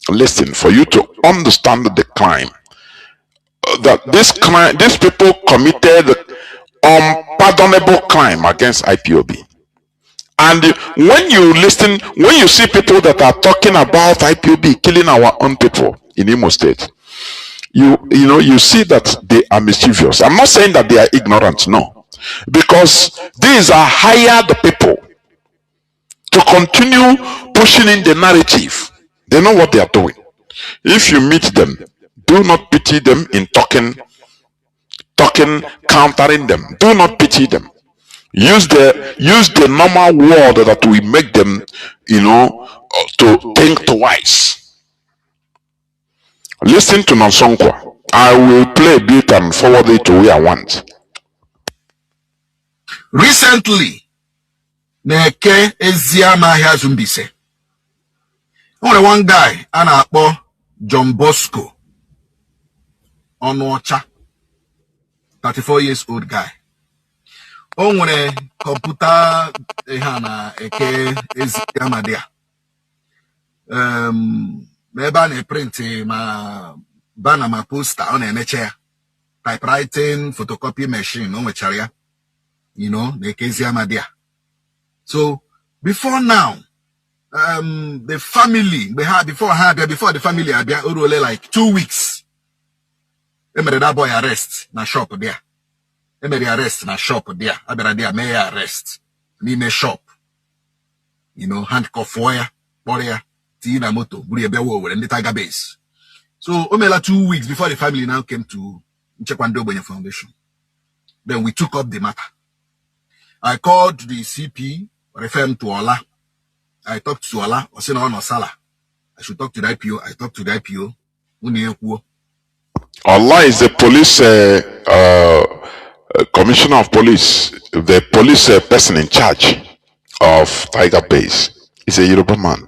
Listen, for you to understand the crime. That these people committed unpardonable crime against IPOB. And when you listen, when you see people that are talking about IPOB killing our own people in Imo State, you see that they are mischievous. I'm not saying that they are ignorant, no. Because these are hired people to continue pushing in the narrative. They know what they are doing. If you meet them, do not pity them in talking, countering them. Do not pity them. Use the normal word that will make them, to think twice. Listen to Nonsonkwa. I will play a bit and forward it to where I want. Recently, Neke Eziama Zumbise, Only one guy, Anna John Bosco, Onocha, 34 years old guy. Only computer, eke ezigamadia. Maybe print ma banner ma poster on a chair. Typewriting, photocopy machine, no charia. You know, the Keziamadia. So before now, the family before the family had been like 2 weeks. They made that boy arrest na shop there. They made the arrest na shop there. I better there may arrest. Me me shop. You know, handcuff wire, warrior, Tina moto, Buria Bewo, and the Tiger Base. So Omela 2 weeks before the family now came to Nchekwando Bonya Foundation. Then we took up the matter. I called the CP, referring to Ola. I talked to Ola, or no Sala. I should talk to the IPO. I talked to the IPO. Allah is the police commissioner of police, the police person in charge of Tiger Base. He's a Yoruba man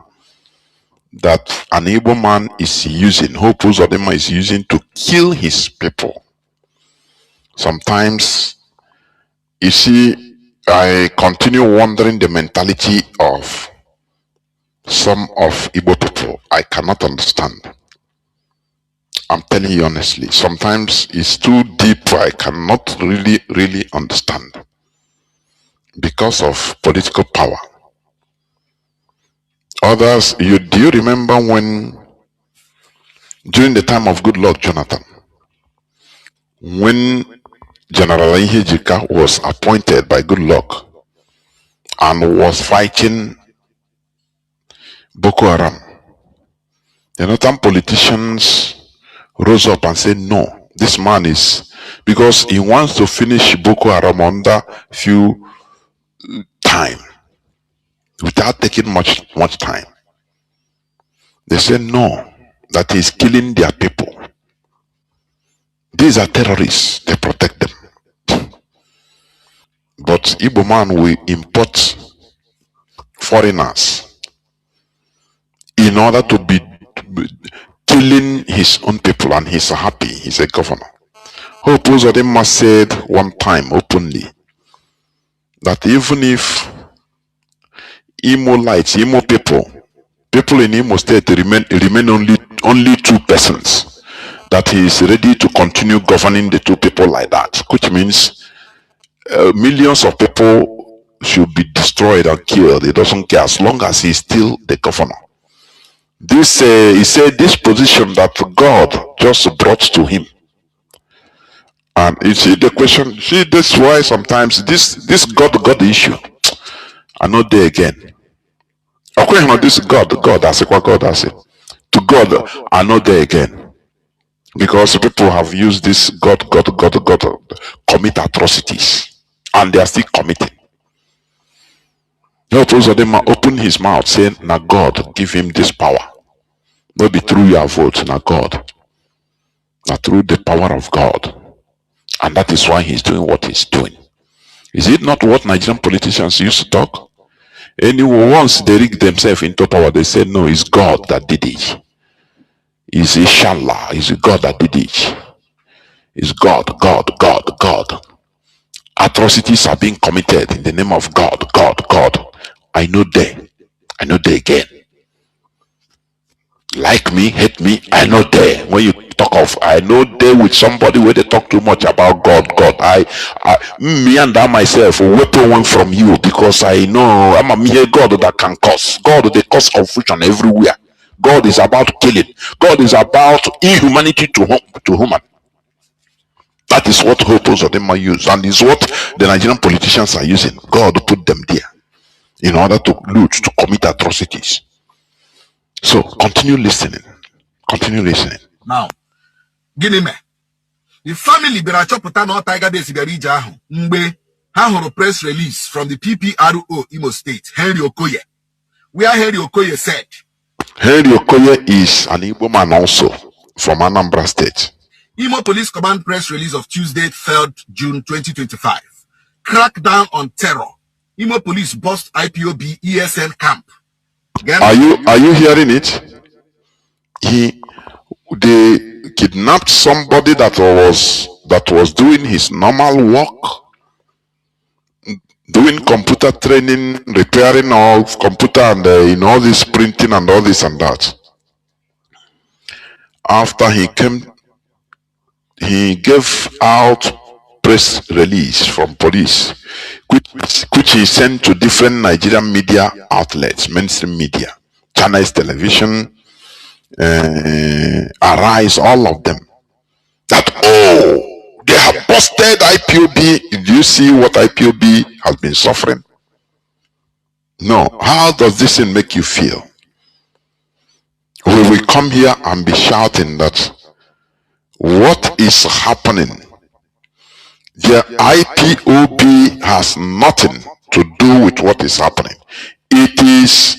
that an Igbo man is using, Hope Uzodinma is using to kill his people. Sometimes, you see, I continue wondering the mentality of some of Igbo people. I cannot understand. I'm telling you honestly, sometimes it's too deep. I cannot really understand because of political power. Others, do you remember when, during the time of Goodluck Jonathan, when General Ihejika was appointed by Goodluck and was fighting Boko Haram, the northern politicians rose up and said, no, this man is, because he wants to finish Boko Haram under few time, without taking much time. They said, no, that he's killing their people. These are terrorists, they protect them. But Igbo man will import foreigners in order to be killing his own people, and he's happy, he's a governor. Hope Uzodinma said one time openly that even if Imo lights, Imo people in Imo state remain only 2 persons, that he is ready to continue governing the 2 people like that, which means millions of people should be destroyed and killed. He doesn't care as long as he's still the governor. This he said this position that God just brought to him. And you see the question, see, that's why sometimes this God issue are not there again. According to this God has what God has it. To God are not there again. Because people have used this God commit atrocities. And they are still committing. Help us them open his mouth saying, now God give him this power. Not be through your vote, now God. Now through the power of God. And that is why he's doing what he's doing. Is it not what Nigerian politicians used to talk? Anyone, once they rig themselves into power, they say, no, it's God that did it. It's Inshallah, it's God that did it. It's God. Atrocities are being committed in the name of God. I know they again. Like me, hate me, I know they. When you talk of, I know they with somebody where they talk too much about God. Me and I myself will weapon one from you, because I know I'm a mere God that can cause. God, they cause confusion everywhere. God is about killing. God is about inhumanity to human. That is what Hope Uzodinma use, and is what the Nigerian politicians are using. God put them there in order to loot, to commit atrocities. So continue listening. Now, gini me. The family bera choputa no Tiger Base berija ahu. Mgbe ha hụrụ press release from the PPRO Imo State, Henry Okoye. Where Henry Okoye said, Henry Okoye is an Igbo man also from Anambra State. Imo Police Command press release of Tuesday, 3rd June 2025. Crackdown on terror. Imo Police bust IPOB ESN camp. Are you hearing it? They kidnapped somebody that was doing his normal work, doing computer training, repairing all computer and all this printing and all this and that. After he came, he gave out press release from police, which he sent to different Nigerian media outlets, mainstream media, Channels Television, Arise, all of them. That they have busted IPOB. Do you see what IPOB has been suffering? No. How does this thing make you feel? Will we come here and be shouting that what is happening? The IPOB has nothing to do with what is happening. It is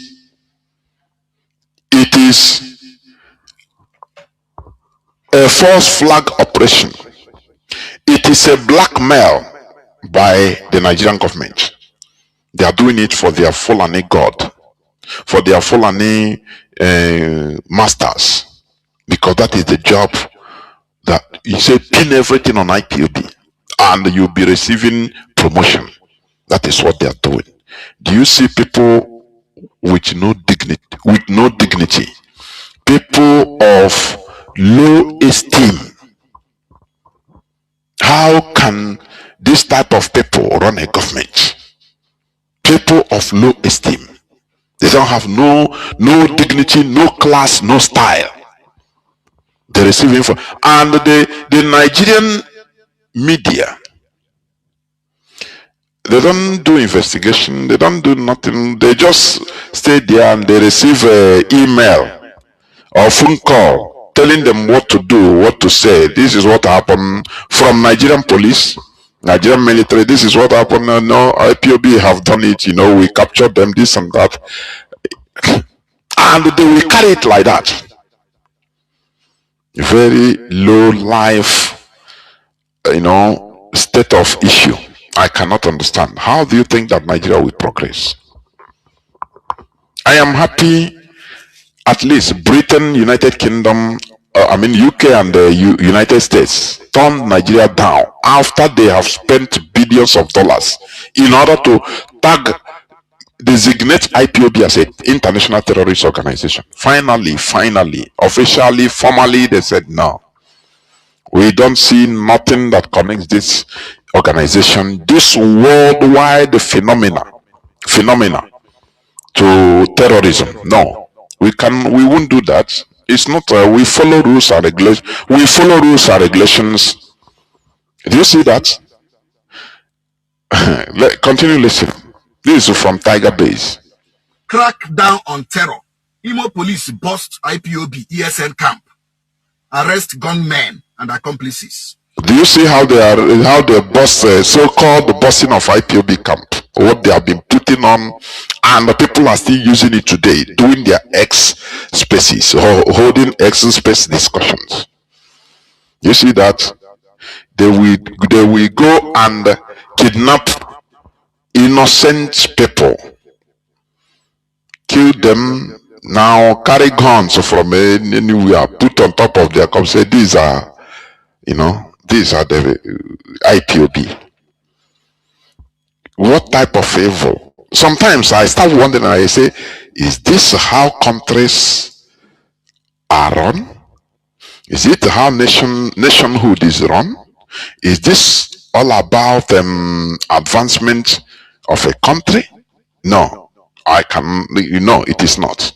a false flag operation. It is a blackmail by the Nigerian government. They are doing it for their Fulani God, for their Fulani masters, because that is the job that you say pin everything on IPOB and you'll be receiving promotion. That is what they are doing. Do you see people with no dignity, people of low esteem? How can this type of people run a government? People of low esteem. They don't have no dignity, no class, no style. They receive info. And the Nigerian media, they don't do investigation, they don't do nothing. They just stay there and they receive email or phone call telling them what to do, what to say. This is what happened from Nigerian police, Nigerian military. This is what happened. No, IPOB have done it. We captured them, this and that. And they will carry it like that. Very low life, state of issue. I cannot understand. How do you think that Nigeria will progress? I am happy at least Britain, United Kingdom, UK and the United States turned Nigeria down after they have spent billions of dollars in order to designate IPOB as an international terrorist organization. Finally, officially, formally, they said no. We don't see nothing that connects this organization, this worldwide phenomena to terrorism. No, we won't do that. It's not. We follow rules and regulations. We follow rules and regulations. Do you see that? Continue listening. This is from Tiger Base. Crack down on terror. Imo police bust IPOB ESN camp. Arrest gunmen and accomplices. Do you see how they bust so-called busting of IPOB camp? What they have been putting on, and the people are still using it today, doing their X spaces or holding X space discussions. You see that they will go and kidnap innocent people, kill them, now carry guns from anywhere, put on top of their cup, say these are the IPOB. What type of evil? Sometimes I start wondering, I say, is this how countries are run? Is it how nationhood is run? Is this all about advancement of a country? No, it is not.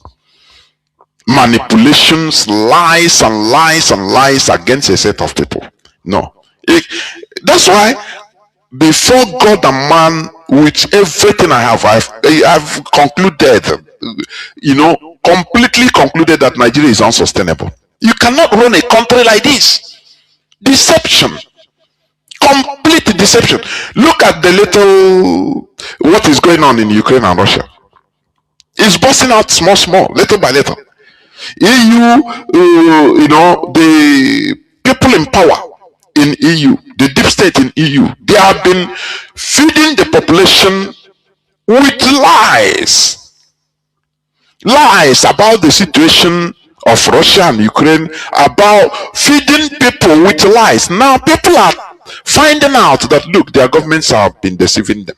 Manipulations, lies and lies and lies against a set of people. No. That's why before God and man, with everything I have, I've concluded, completely concluded that Nigeria is unsustainable. You cannot run a country like this. Deception. Complete deception. Look at what is going on in Ukraine and Russia. It's busting out small, little by little. EU, the people in power in EU, the deep state in EU, they have been feeding the population with lies. Lies about the situation of Russia and Ukraine, about feeding people with lies. Now people are finding out that, look, their governments have been deceiving them.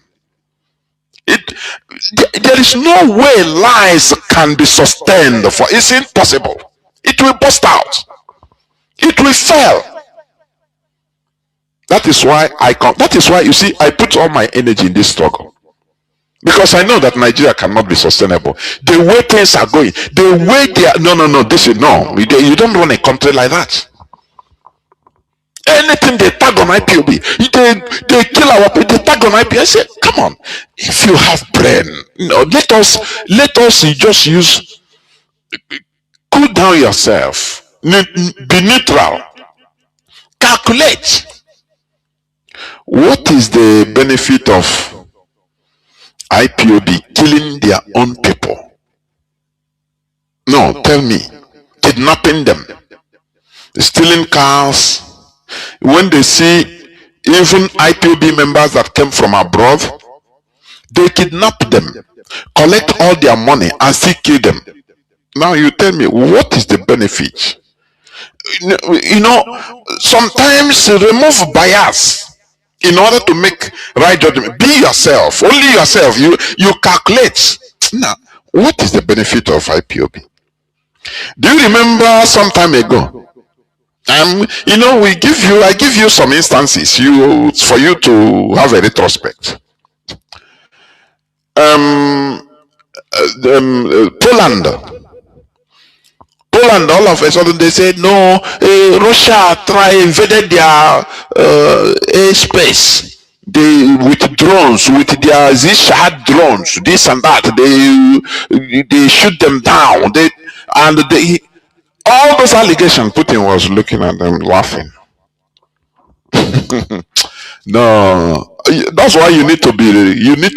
There is no way lies can be sustained for. It's impossible. It will burst out. It will fail. That is why you see, I put all my energy in this struggle. Because I know that Nigeria cannot be sustainable. The way things are going, the way they are, you don't run a country like that. Anything they tag on IPOB, they kill our people, they tag on IPOB. I say, come on, if you have brain, let us just use, cool down yourself, be neutral, calculate. What is the benefit of IPOB killing their own people? No, tell me. Kidnapping them, stealing cars. When they see even IPOB members that came from abroad, they kidnap them, collect all their money, and still kill them. Now you tell me, what is the benefit? Sometimes remove bias in order to make right judgment. Be yourself, only yourself. You calculate. Now, what is the benefit of IPOB? Do you remember some time ago? I give you some instances for you to have a retrospect. Poland, all of a sudden they said no. Russia invaded their airspace. They with drones, with their Zishad drones, this and that. They shoot them down. All those allegations. Putin was looking at them, laughing. No, that's why you need to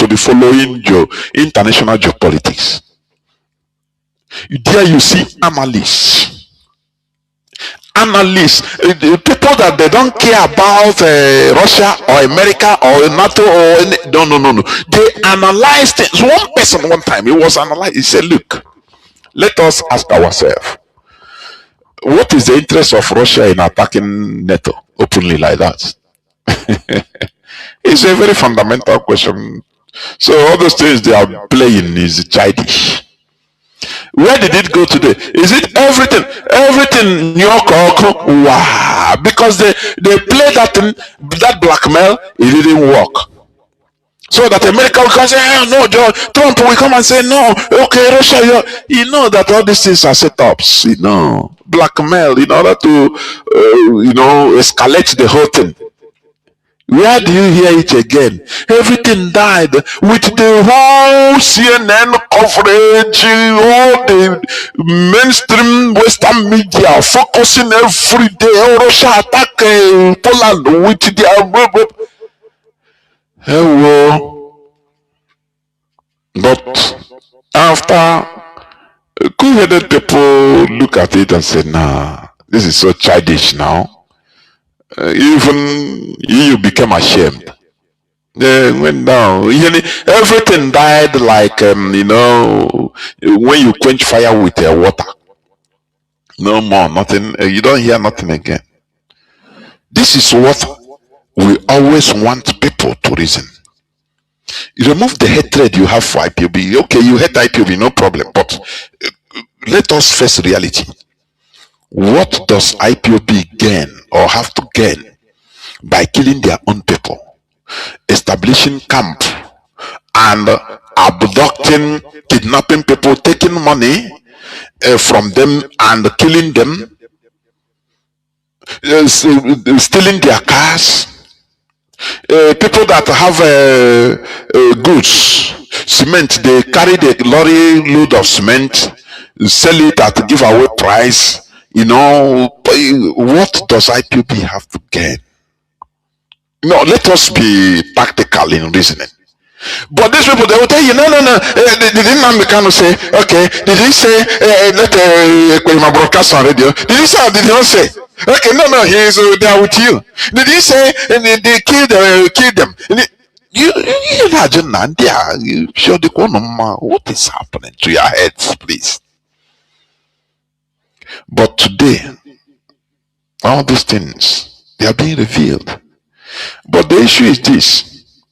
be following your international geopolitics. There you see analysts, people that they don't care about Russia or America or NATO or no. They analyze things. One person one time he was analyzed. He said, "Look, let us ask ourselves, what is the interest of Russia in attacking NATO openly like that?" It's a very fundamental question. So all those things they are playing is childish. Where did it go today? Is it everything New York? Wow, because they play that blackmail, it didn't work. So that America can say, no, Trump will come and say, no, okay, Russia, you know that all these things are setups, blackmail in order to, escalate the whole thing. Where do you hear it again? Everything died with the whole CNN coverage, all the mainstream Western media focusing every day. Russia attack Poland with their But after cool-headed people look at it and say, nah, this is so childish now. Even you became ashamed. They went down. Everything died like when you quench fire with water. No more, nothing. You don't hear nothing again. This is what we always want people to reason. You remove the hatred you have for IPOB. Okay, you hate IPOB, no problem. But let us face reality. What does IPOB gain or have to gain by killing their own people, establishing camp, and abducting, kidnapping people, taking money from them and killing them, stealing their cars? People that have goods, cement, they carry the lorry load of cement, sell it at a giveaway price. What does IPOB have to gain? No, let us be practical in reasoning. But these people, they will tell you, no. Did Nnamdi Kanu say, okay? Did he say, let my broadcast on radio? Did he say or did he not say? Okay, no, he is there with you. Did he say they killed them? You imagine Nandia, you sure the what is happening to your heads, please? But today, all these things they are being revealed. But the issue is this: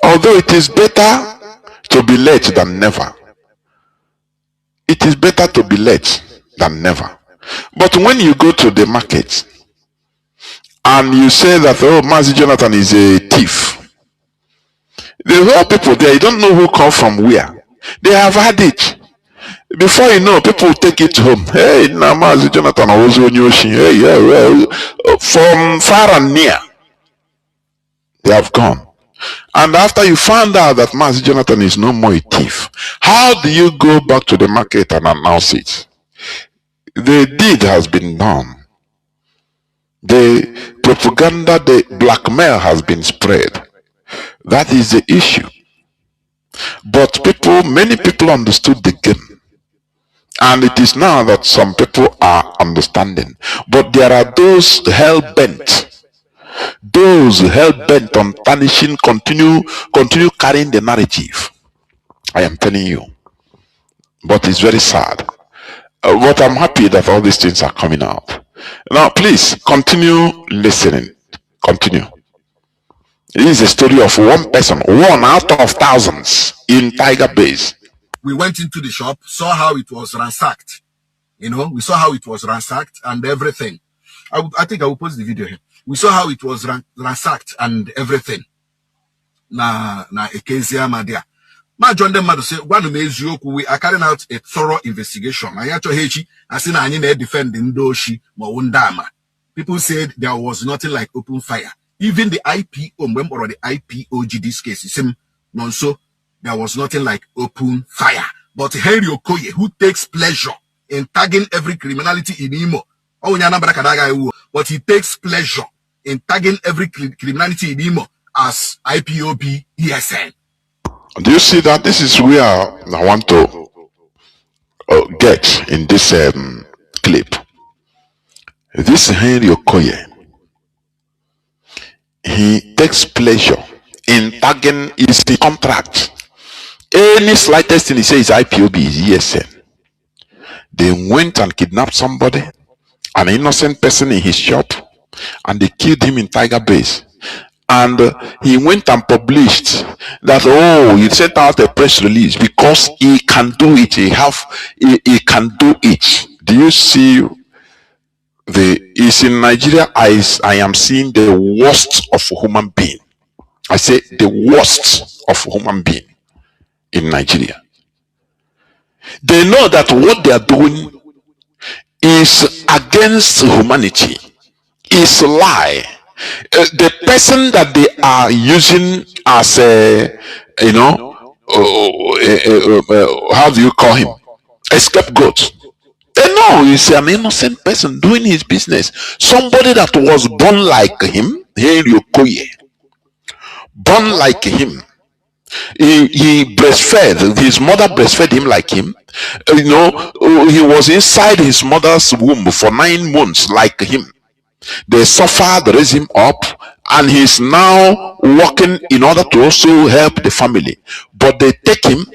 although it is better to be late than never, it is better to be late than never. But when you go to the market and you say that, oh, Mazi Jonathan is a thief, the whole people there, you don't know who come from where. They have had it. Before you know, people take it home. Hey, Mazi Jonathan was on your shin. Hey, yeah, well, from far and near, they have gone. And after you found out that Mazi Jonathan is no more a thief, how do you go back to the market and announce it? The deed has been done. The propaganda, the blackmail has been spread. That is the issue. But many people understood the game. And it is now that some people are understanding. But there are those hell-bent on tarnishing, continue carrying the narrative. I am telling you. But it's very sad. But I'm happy that all these things are coming out. Now, please continue listening. Continue. This is a story of one person, one out of thousands in Tiger Base. We went into the shop, saw how it was ransacked. You know, we saw how it was ransacked and everything. I think I will post the video here. We saw how it was ransacked and everything. Na Ekezia Madia. Ma John Demado say, one we are carrying out a thorough investigation. I seen I defending Doshi Mawundama. People said there was nothing like open fire. Even the IPO, or the IPOG this case, so there was nothing like open fire. But Henry Okoye, who takes pleasure in tagging every criminality in Imo, but he takes pleasure in tagging every criminality in Imo as IPOB ESN. Do you see that? This is where I want to get in this clip. This Henry Okoye, he takes pleasure in tagging his contract. Any slightest thing he says IPOB is ESN. They went and kidnapped somebody, an innocent person in his shop, and they killed him in Tiger Base. And he went and published that, oh, he sent out a press release because he can do it. He can do it. Do you see is in Nigeria? I am seeing the worst of human being. I say the worst of human being in Nigeria. They know that what they are doing is against humanity. Is a lie. The person that they are using as a, how do you call him? A scapegoat. They know he's an innocent person doing his business. Somebody that was born like him, Henry Okoye, born like him. He breastfed, his mother breastfed him like him. He was inside his mother's womb for 9 months like him. They suffered, raised him up, and he's now working in order to also help the family. But they take him,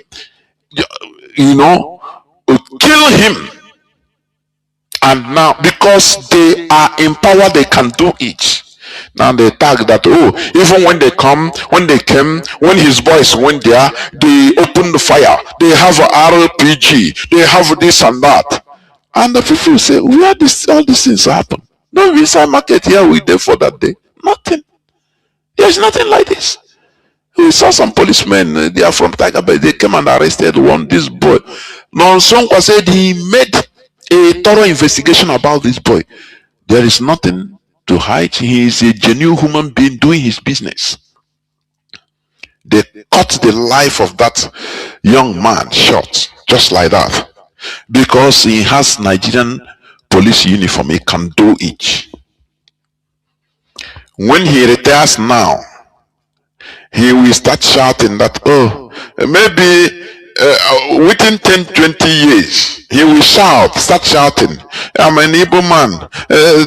kill him. And now, because they are in power, they can do it. Now they tag that, oh, even when his boys went there, they opened the fire. They have an RPG. They have this and that. And the people say, where all these things happen? No visa market here we there for that day. Nothing. There's nothing like this. We saw some policemen, they are from Tiger Bay. They came and arrested this boy. Nonsonqua said he made a thorough investigation about this boy. There is nothing to hide. He is a genuine human being doing his business. They cut the life of that young man short, just like that, because he has Nigerian police uniform. He can do it. When he retires now, he will start shouting that, oh, maybe within 10, 20 years, he will start shouting, I'm an Igbo man.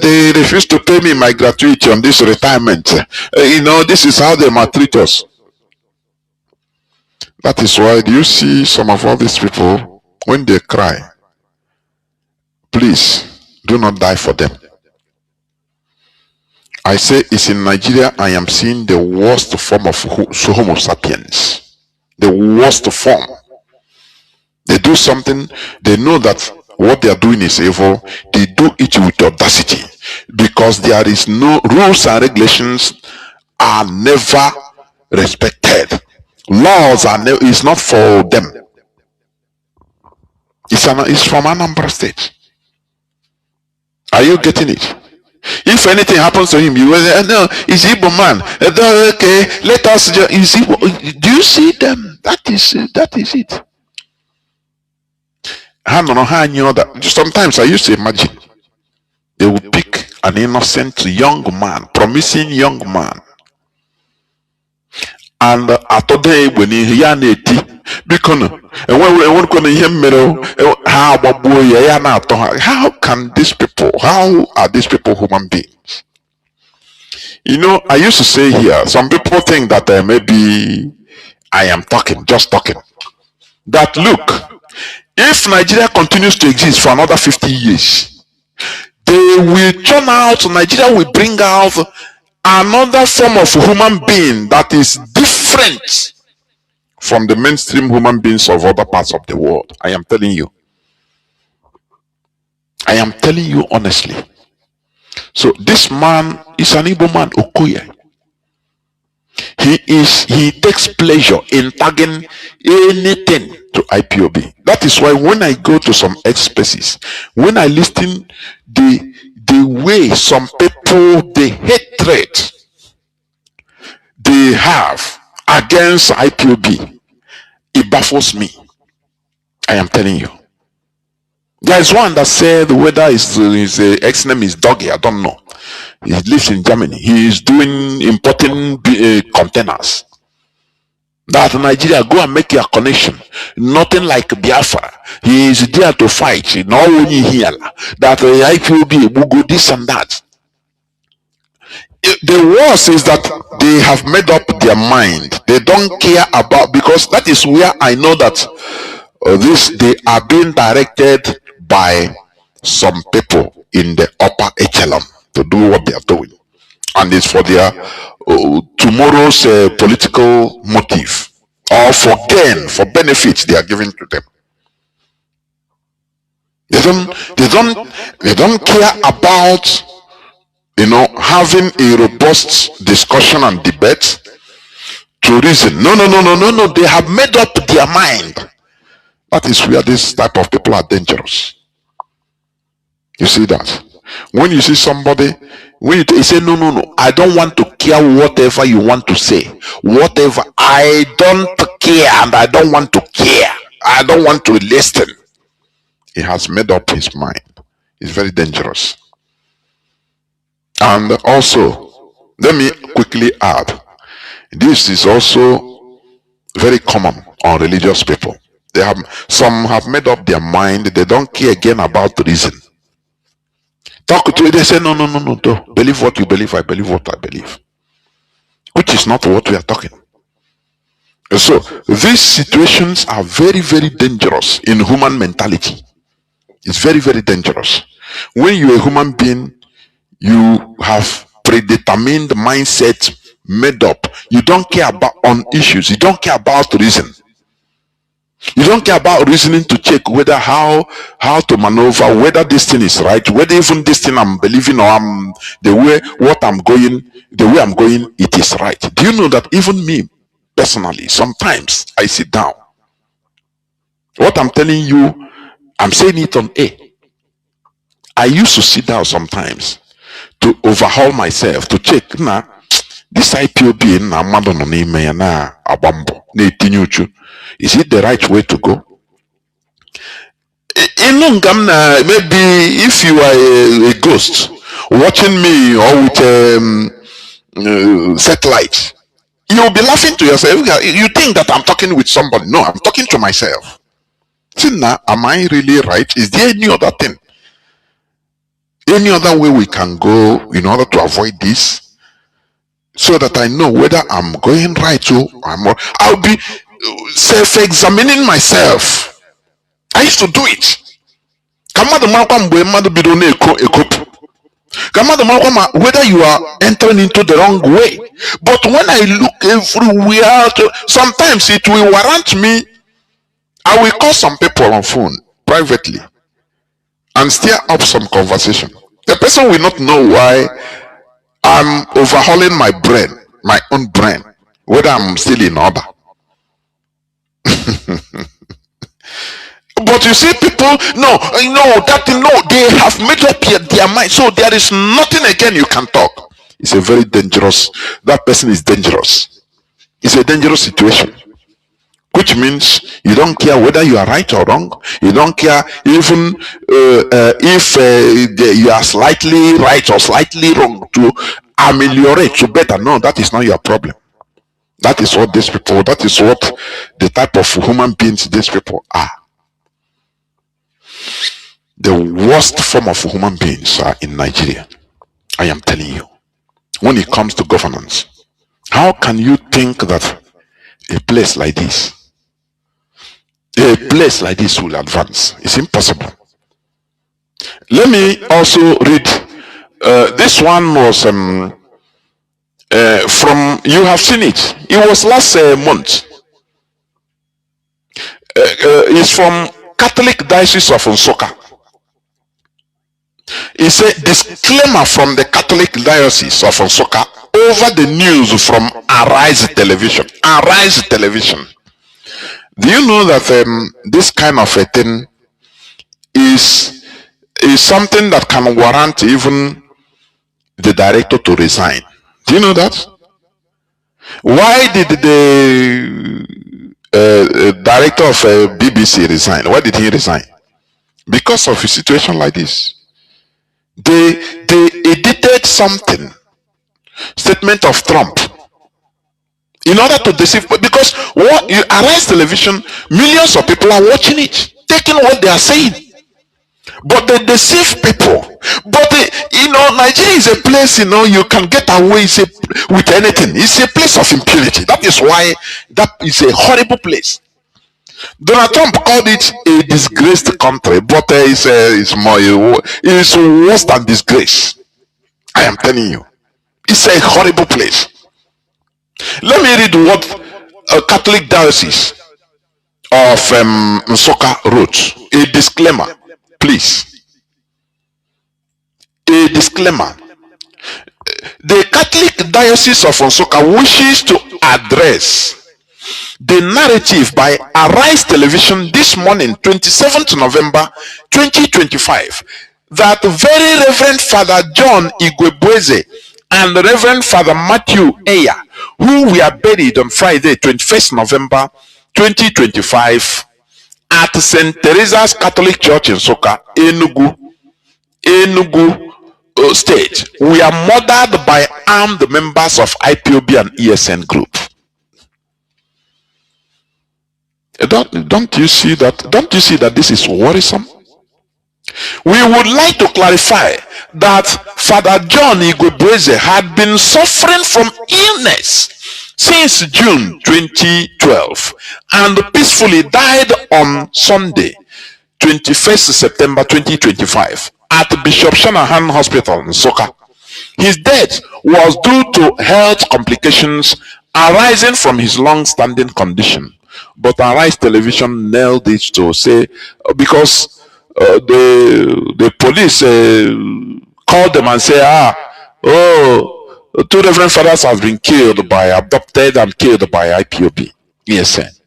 They refuse to pay me my gratuity on this retirement. This is how they maltreat us. That is why, do you see some of all these people, when they cry, please do not die for them. I say it's in Nigeria I am seeing the worst form of Homo sapiens. The worst form. They do something, they know that what they are doing is evil, they do it with audacity, because there is no rules and regulations are never respected. Laws are is not for them. It's from Anambra State. Are you getting it? If anything happens to him, you will say, no, he's Igbo man. Okay, let us just, do you see them? That is it. Sometimes I used to imagine they would pick an innocent young man, promising young man, and today when he how can these people, how are these people human beings? I used to say here, some people think that maybe I am just talking, that look, if Nigeria continues to exist for another 50 years, they will turn out, Nigeria will bring out another form of human being that is different from the mainstream human beings of other parts of the world. I am telling you. I am telling you honestly. So this man is an Igbo man, Okoye. He takes pleasure in tagging anything to IPOB. That is why when I go to some spaces, when I listen the way some people, the hatred they have against IPOB, it baffles me. I am telling you. There is one that said whether his ex-name is Doggy, I don't know. He lives in Germany. He is importing containers. That Nigeria, go and make your connection. Nothing like Biafra. He is there to fight. No one here. That IPOB will go this and that. The worst is that they have made up their mind. They don't care about, because that is where I know that they are being directed by some people in the upper echelon to do what they are doing, and it's for their tomorrow's political motive, or for gain, for benefits they are giving to them. They don't care about having a robust discussion and debate to reason. No. They have made up their mind. That is where this type of people are dangerous. You see that? When you see somebody, when you say, no, I don't want to care whatever you want to say. Whatever, I don't care and I don't want to care. I don't want to listen. He has made up his mind. It's very dangerous. And also, let me quickly add, this is also very common on religious people. Some have made up their mind. They don't care again about reason. Talk to it, they say, no, don't believe what you believe, I believe what I believe. Which is not what we are talking. So, these situations are very, very dangerous in human mentality. It's very, very dangerous. When you're a human being, you have predetermined mindset made up. You don't care about on issues. You don't care about reason. You don't care about reasoning to check whether how to maneuver, whether this thing is right, whether even this thing I'm believing or the way I'm going, it is right. Do you know that even me personally, sometimes I sit down. What I'm telling you, I'm saying it on air. I used to sit down sometimes to overhaul myself, to check this IPOB is it the right way to go? Maybe if you are a ghost watching me or with satellite, You'll be laughing to yourself. You think that I'm talking with somebody. No, I'm talking to myself. See now, am I really right? Is there any other thing? Any other way we can go in order to avoid this? So that I know whether I'm going right or I'm wrong. I'll be self-examining myself. I used to do it. Whether you are entering into the wrong way. But when I look everywhere, sometimes it will warrant me. I will call some people on phone privately and stir up some conversation. The person will not know why I'm overhauling my brain, my own brain, whether I'm still in order. But you see, people, no, they have made up their mind. So there is nothing again you can talk. It's a very dangerous, that person is dangerous. It's a dangerous situation. Which means you don't care whether you are right or wrong. You don't care even if you are slightly right or slightly wrong, to ameliorate, to better. No, that is not your problem. That is what these people, that is what the type of human beings these people are. The worst form of human beings are in Nigeria. I am telling you. When it comes to governance, how can you think that a place like this will advance? It's impossible. Let me also read. This one was from, you have seen it. It was last month. It's from Catholic Diocese of Nsukka. It's a disclaimer from the Catholic Diocese of Nsukka over the news from Arise Television. Arise Television. Do you know that this kind of a thing is something that can warrant even the director to resign? Do you know that? Why did the director of BBC resign? Why did he resign? Because of a situation like this. They edited something, statement of Trump, in order to deceive, because what you Arise Television, millions of people are watching it, taking what they are saying, but they deceive people. But Nigeria is a place, you can get away with anything. It's a place of impunity. That is why that is a horrible place. Donald Trump called it a disgraced country, but it's worse than disgrace. I am telling you, it's a horrible place. Let me read what a Catholic Diocese of Nsukka wrote. A disclaimer, please. A disclaimer. The Catholic Diocese of Nsukka wishes to address the narrative by Arise Television this morning, 27th November 2025, that very Reverend Father John Igwebweze and Reverend Father Matthew Eya, who were buried on Friday, 21st November 2025 at St. Teresa's Catholic Church in Nsukka, Enugu State, were murdered by armed members of IPOB and ESN group. Don't you see that? Don't you see that this is worrisome? We would like to clarify that Father John Igwebweze had been suffering from illness since June 2012 and peacefully died on Sunday, 21st September 2025 at Bishop Shanahan Hospital in Nsukka. His death was due to health complications arising from his long-standing condition. But Arise Television nailed it to say, because the police called them and say, two Reverend Fathers have been killed by, abducted and killed by IPOB, ESN.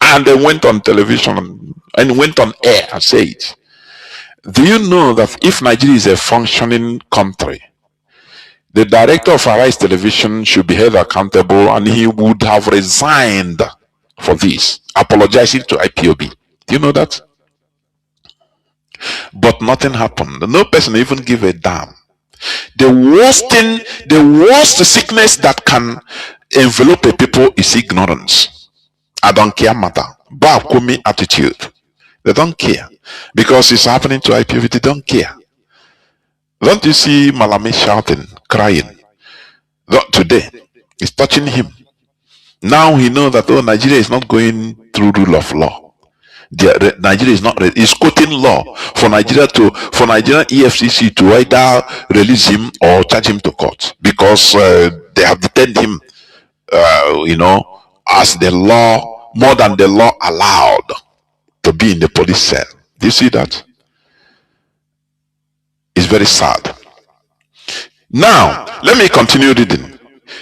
And they went on television and went on air and said it. Do you know that if Nigeria is a functioning country, the director of Arise Television should be held accountable, and he would have resigned for this, apologizing to IPOB. Do you know that? But nothing happened. No person even gave a damn. The worst thing, the worst sickness that can envelop a people is ignorance. I don't care matter. Bakumi attitude. They don't care. Because it's happening to IPV, they don't care. Don't you see Malami shouting, crying? Today, it's touching him. Now he knows that, oh, Nigeria is not going through rule of law. Nigeria is not ready. It's quoting law for Nigerian EFCC to either release him or charge him to court, because they have detained him, as the law, more than the law allowed, to be in the police cell. Do you see that? It's very sad. Now, let me continue reading.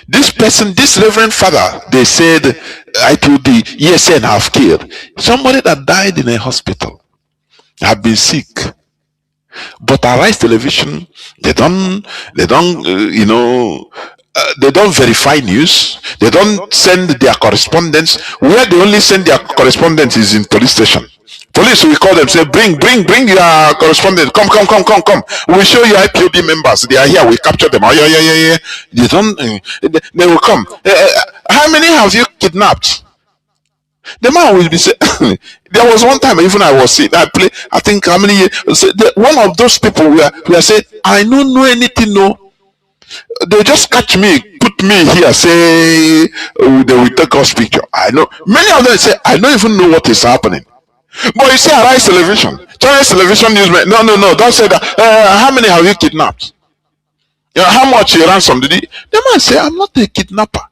This person, this reverend father, they said IPOB, ESN have killed somebody that died in a hospital, have been sick. But Arise Television, they don't verify news. They don't send their correspondence. Where they only send their correspondence is in police station. Police will call them, say, bring your correspondent. Come. We'll show you IPOB members. They are here. We capture them. Oh, yeah. They don't. They will come. How many have you kidnapped? The man will be saying. There was one time, even I was seeing. I think how many years? One of those people were saying, I don't know anything. No, they just catch me, put me here, say they will take us picture. I know. Many of them say, I don't even know what is happening. But you say Arise Television, Chinese Television Newsman. No, don't say that. How many have you kidnapped? How much ransom did he? The man say, I'm not a kidnapper.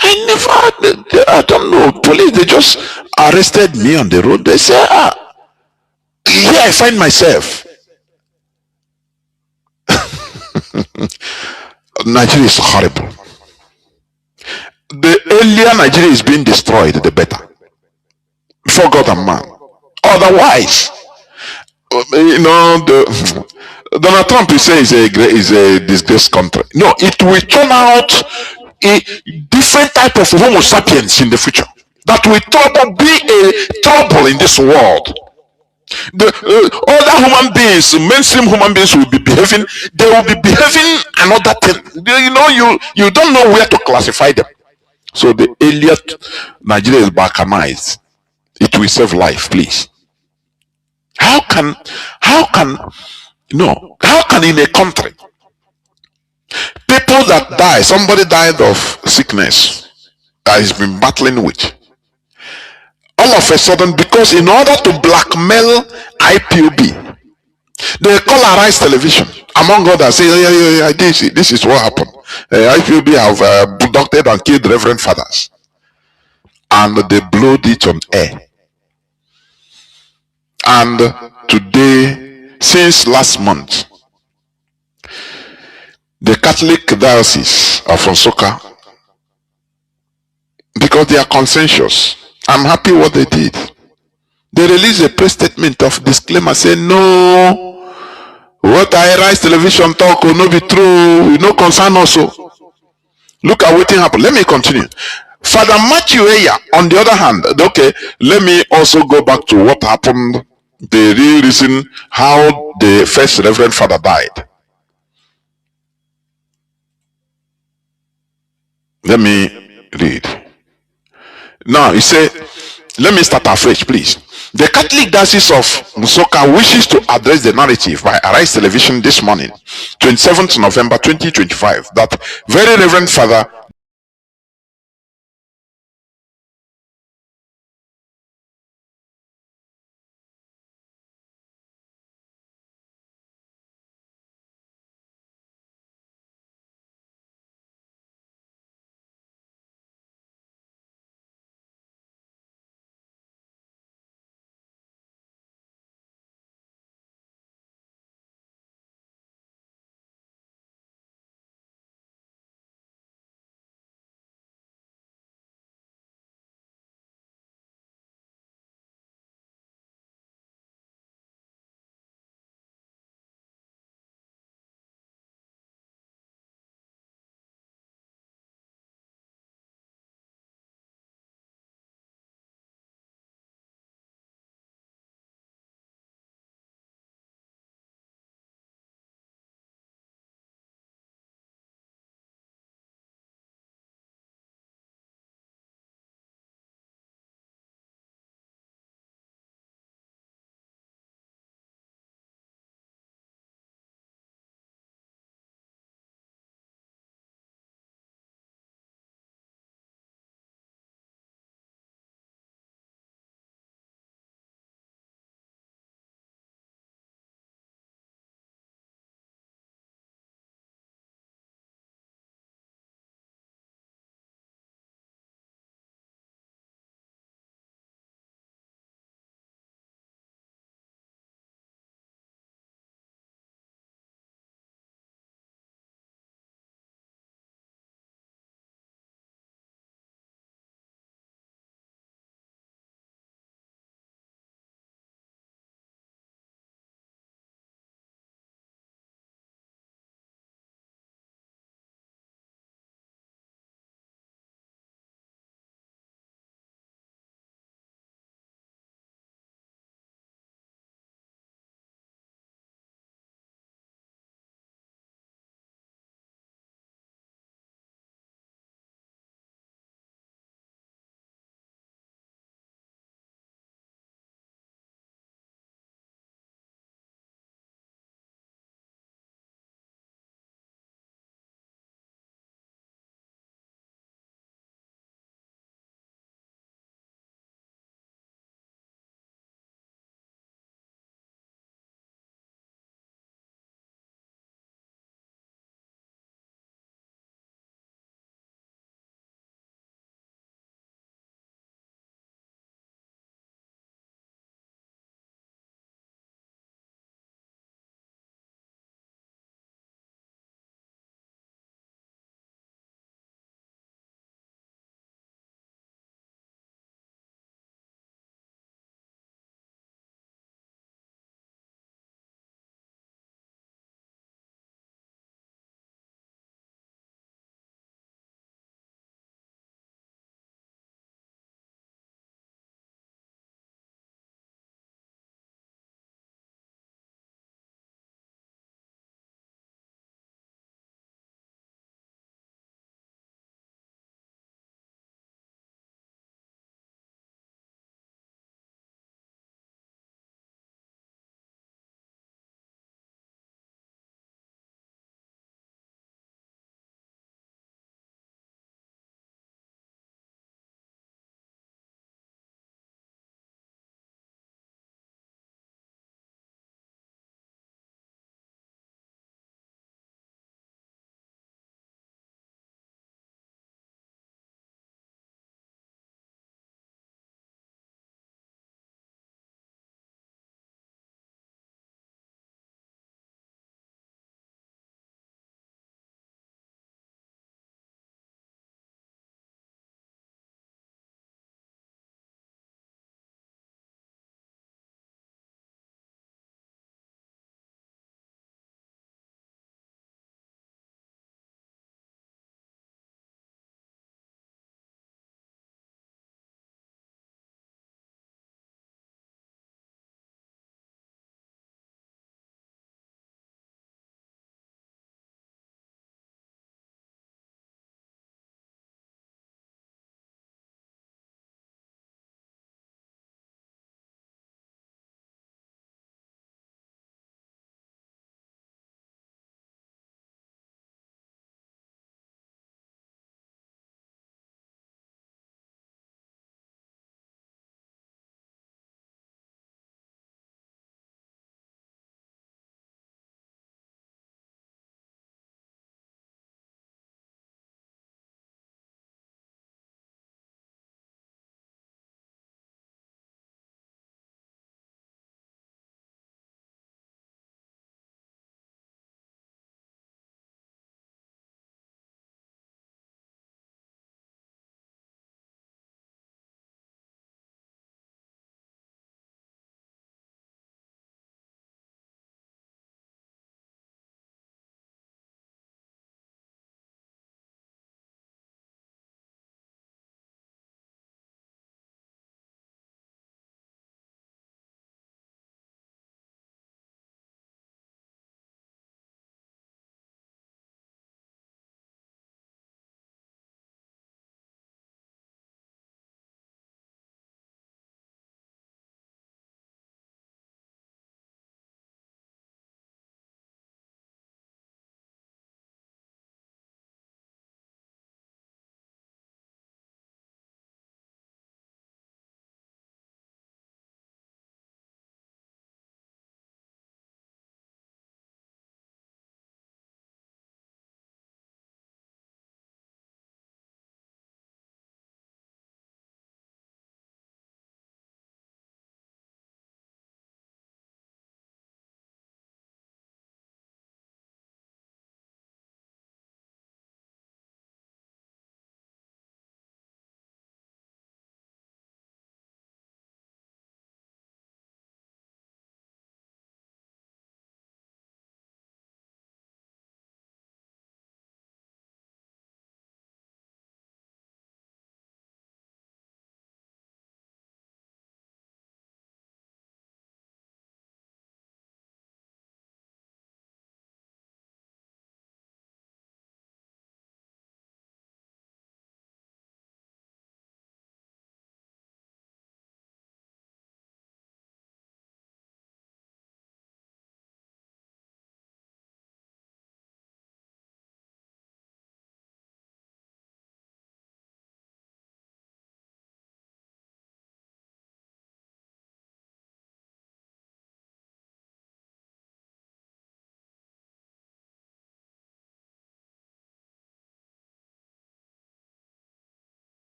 I don't know. Police, they just arrested me on the road. They say, here I find myself. Nigeria is horrible. The earlier Nigeria is being destroyed, the better. For God and man. Otherwise, Donald Trump is a disgraced country. No, it will turn out a different type of Homo sapiens in the future that will be a trouble in this world. The other human beings, mainstream human beings, will be behaving. They will be behaving another thing. You don't know where to classify them. So the earlier Nigeria is balkanized, it will save life, please. How can in a country people that die, somebody died of sickness that he's been battling with, all of a sudden, because in order to blackmail IPOB, they call Arise Television, among others, say, yeah, this is what happened. IPOB have abducted and killed reverend fathers, and they blowed it on air. And today, since last month, the Catholic Diocese of Nsukka, because they are conscientious, I'm happy what they did. They released a press statement of disclaimer saying, no, what Arise Television talk will not be true, will not concern also. Look at what happened. Let me continue. Father Matthew Eya, on the other hand, okay, let me also go back to what happened, the real reason how the first Reverend Father died. Let me read. Now, he said, let me start afresh, please. The Catholic Diocese of Nsukka wishes to address the narrative by Arise Television this morning, 27th November 2025, that very Reverend Father